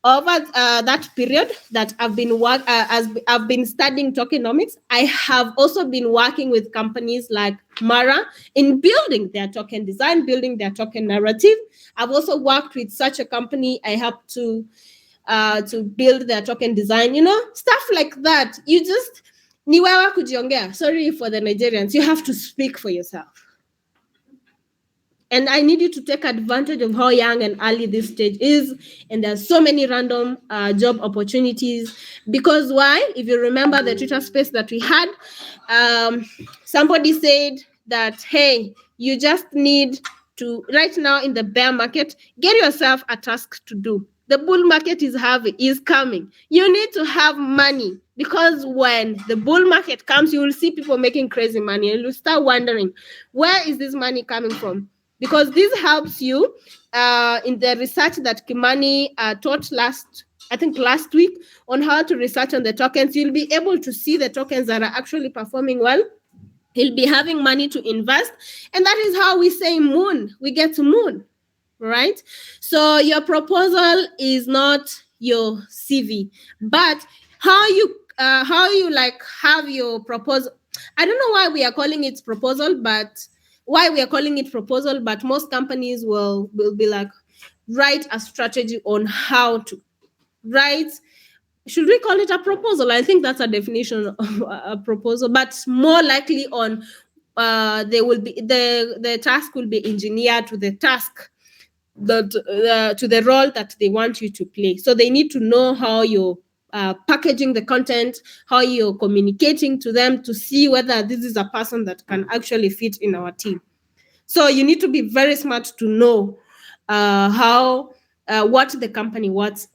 over that period that I've been studying tokenomics, I have also been working with companies like Mara in building their token design, building their token narrative. I've also worked with such a company. I helped to build their token design, stuff like that. You just, ni wewe kujiongea. Sorry for the Nigerians. You have to speak for yourself. And I need you to take advantage of how young and early this stage is. And there's so many random job opportunities. Because why? If you remember the Twitter space that we had, somebody said that, hey, you just need to, right now in the bear market, get yourself a task to do. The bull market is coming. You need to have money, because when the bull market comes, you will see people making crazy money and you'll start wondering, where is this money coming from? Because this helps you in the research that Kimani taught last week on how to research on the tokens. You'll be able to see the tokens that are actually performing well. He'll be having money to invest. And that is how we say moon. We get to moon, right? So your proposal is not your CV, but how you like have your proposal. I don't know why we are calling it proposal, but most companies will be like, write a strategy on how to write. Should we call it a proposal? I think that's a definition of a proposal, but more likely on they will be the task will be engineered to the task that to the role that they want you to play. So they need to know how you're packaging the content, how you're communicating to them to see whether this is a person that can actually fit in our team. So you need to be very smart to know how what the company wants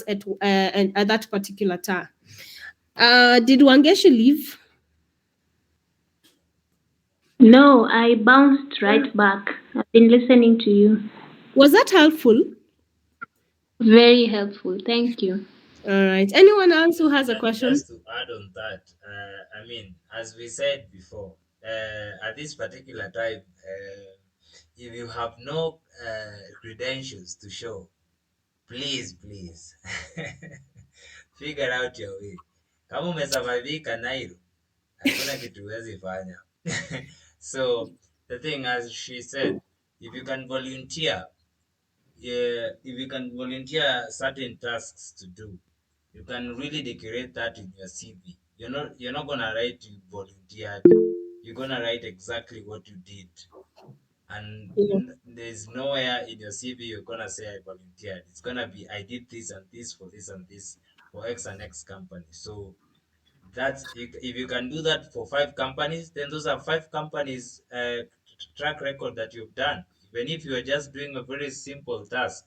at that particular time. Did Wangeshi leave? No, I bounced right back. I've been listening to you. Was that helpful? Very helpful. Thank you. All right. Anyone else who has a question? Just to add on that, I mean, as we said before, at this particular time, if you have no credentials to show, please figure out your way. Kama umesurvivika Nairo, hakuna kitu huwezi fanya. So the thing, as she said, if you can volunteer certain tasks to do, you can really decorate that in your CV. You're not gonna write you volunteered. You're gonna write exactly what you did. And there's nowhere in your CV you're gonna say I volunteered. It's gonna be I did this and this for this and this for X and X company. So that's if you can do that for 5 companies, then those are 5 companies track record that you've done. Even if you are just doing a very simple task,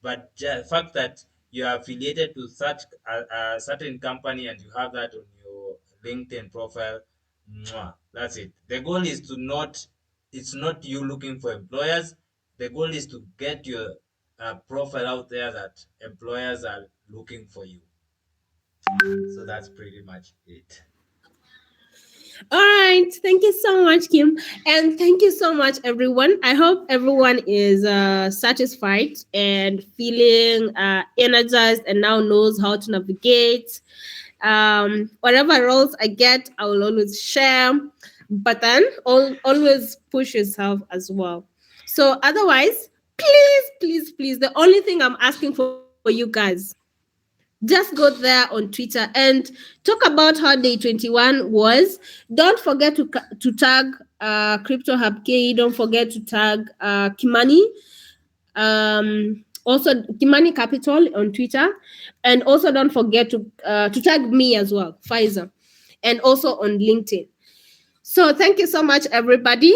but the fact that you are affiliated to such a certain company and you have that on your LinkedIn profile, that's it. The goal is it's not you looking for employers. The goal is to get your profile out there that employers are looking for you. So that's pretty much it. All right. Thank you so much, Kim. And thank you so much, everyone. I hope everyone is satisfied and feeling energized and now knows how to navigate. Whatever roles I get, I will always share. But then always push yourself as well. So otherwise, please, the only thing I'm asking for you guys, just go there on Twitter and talk about how day 21 was. Don't forget to tag Crypto Hub K. Don't forget to tag Kimani. Also Kimani Capital on Twitter. And also don't forget to tag me as well, Pfizer. And also on LinkedIn. So thank you so much, everybody.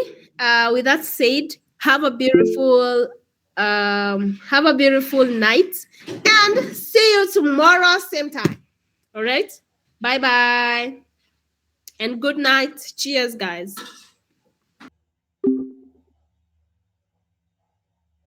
With that said, have a beautiful night and see you tomorrow same time. All right, bye and good night. Cheers, guys.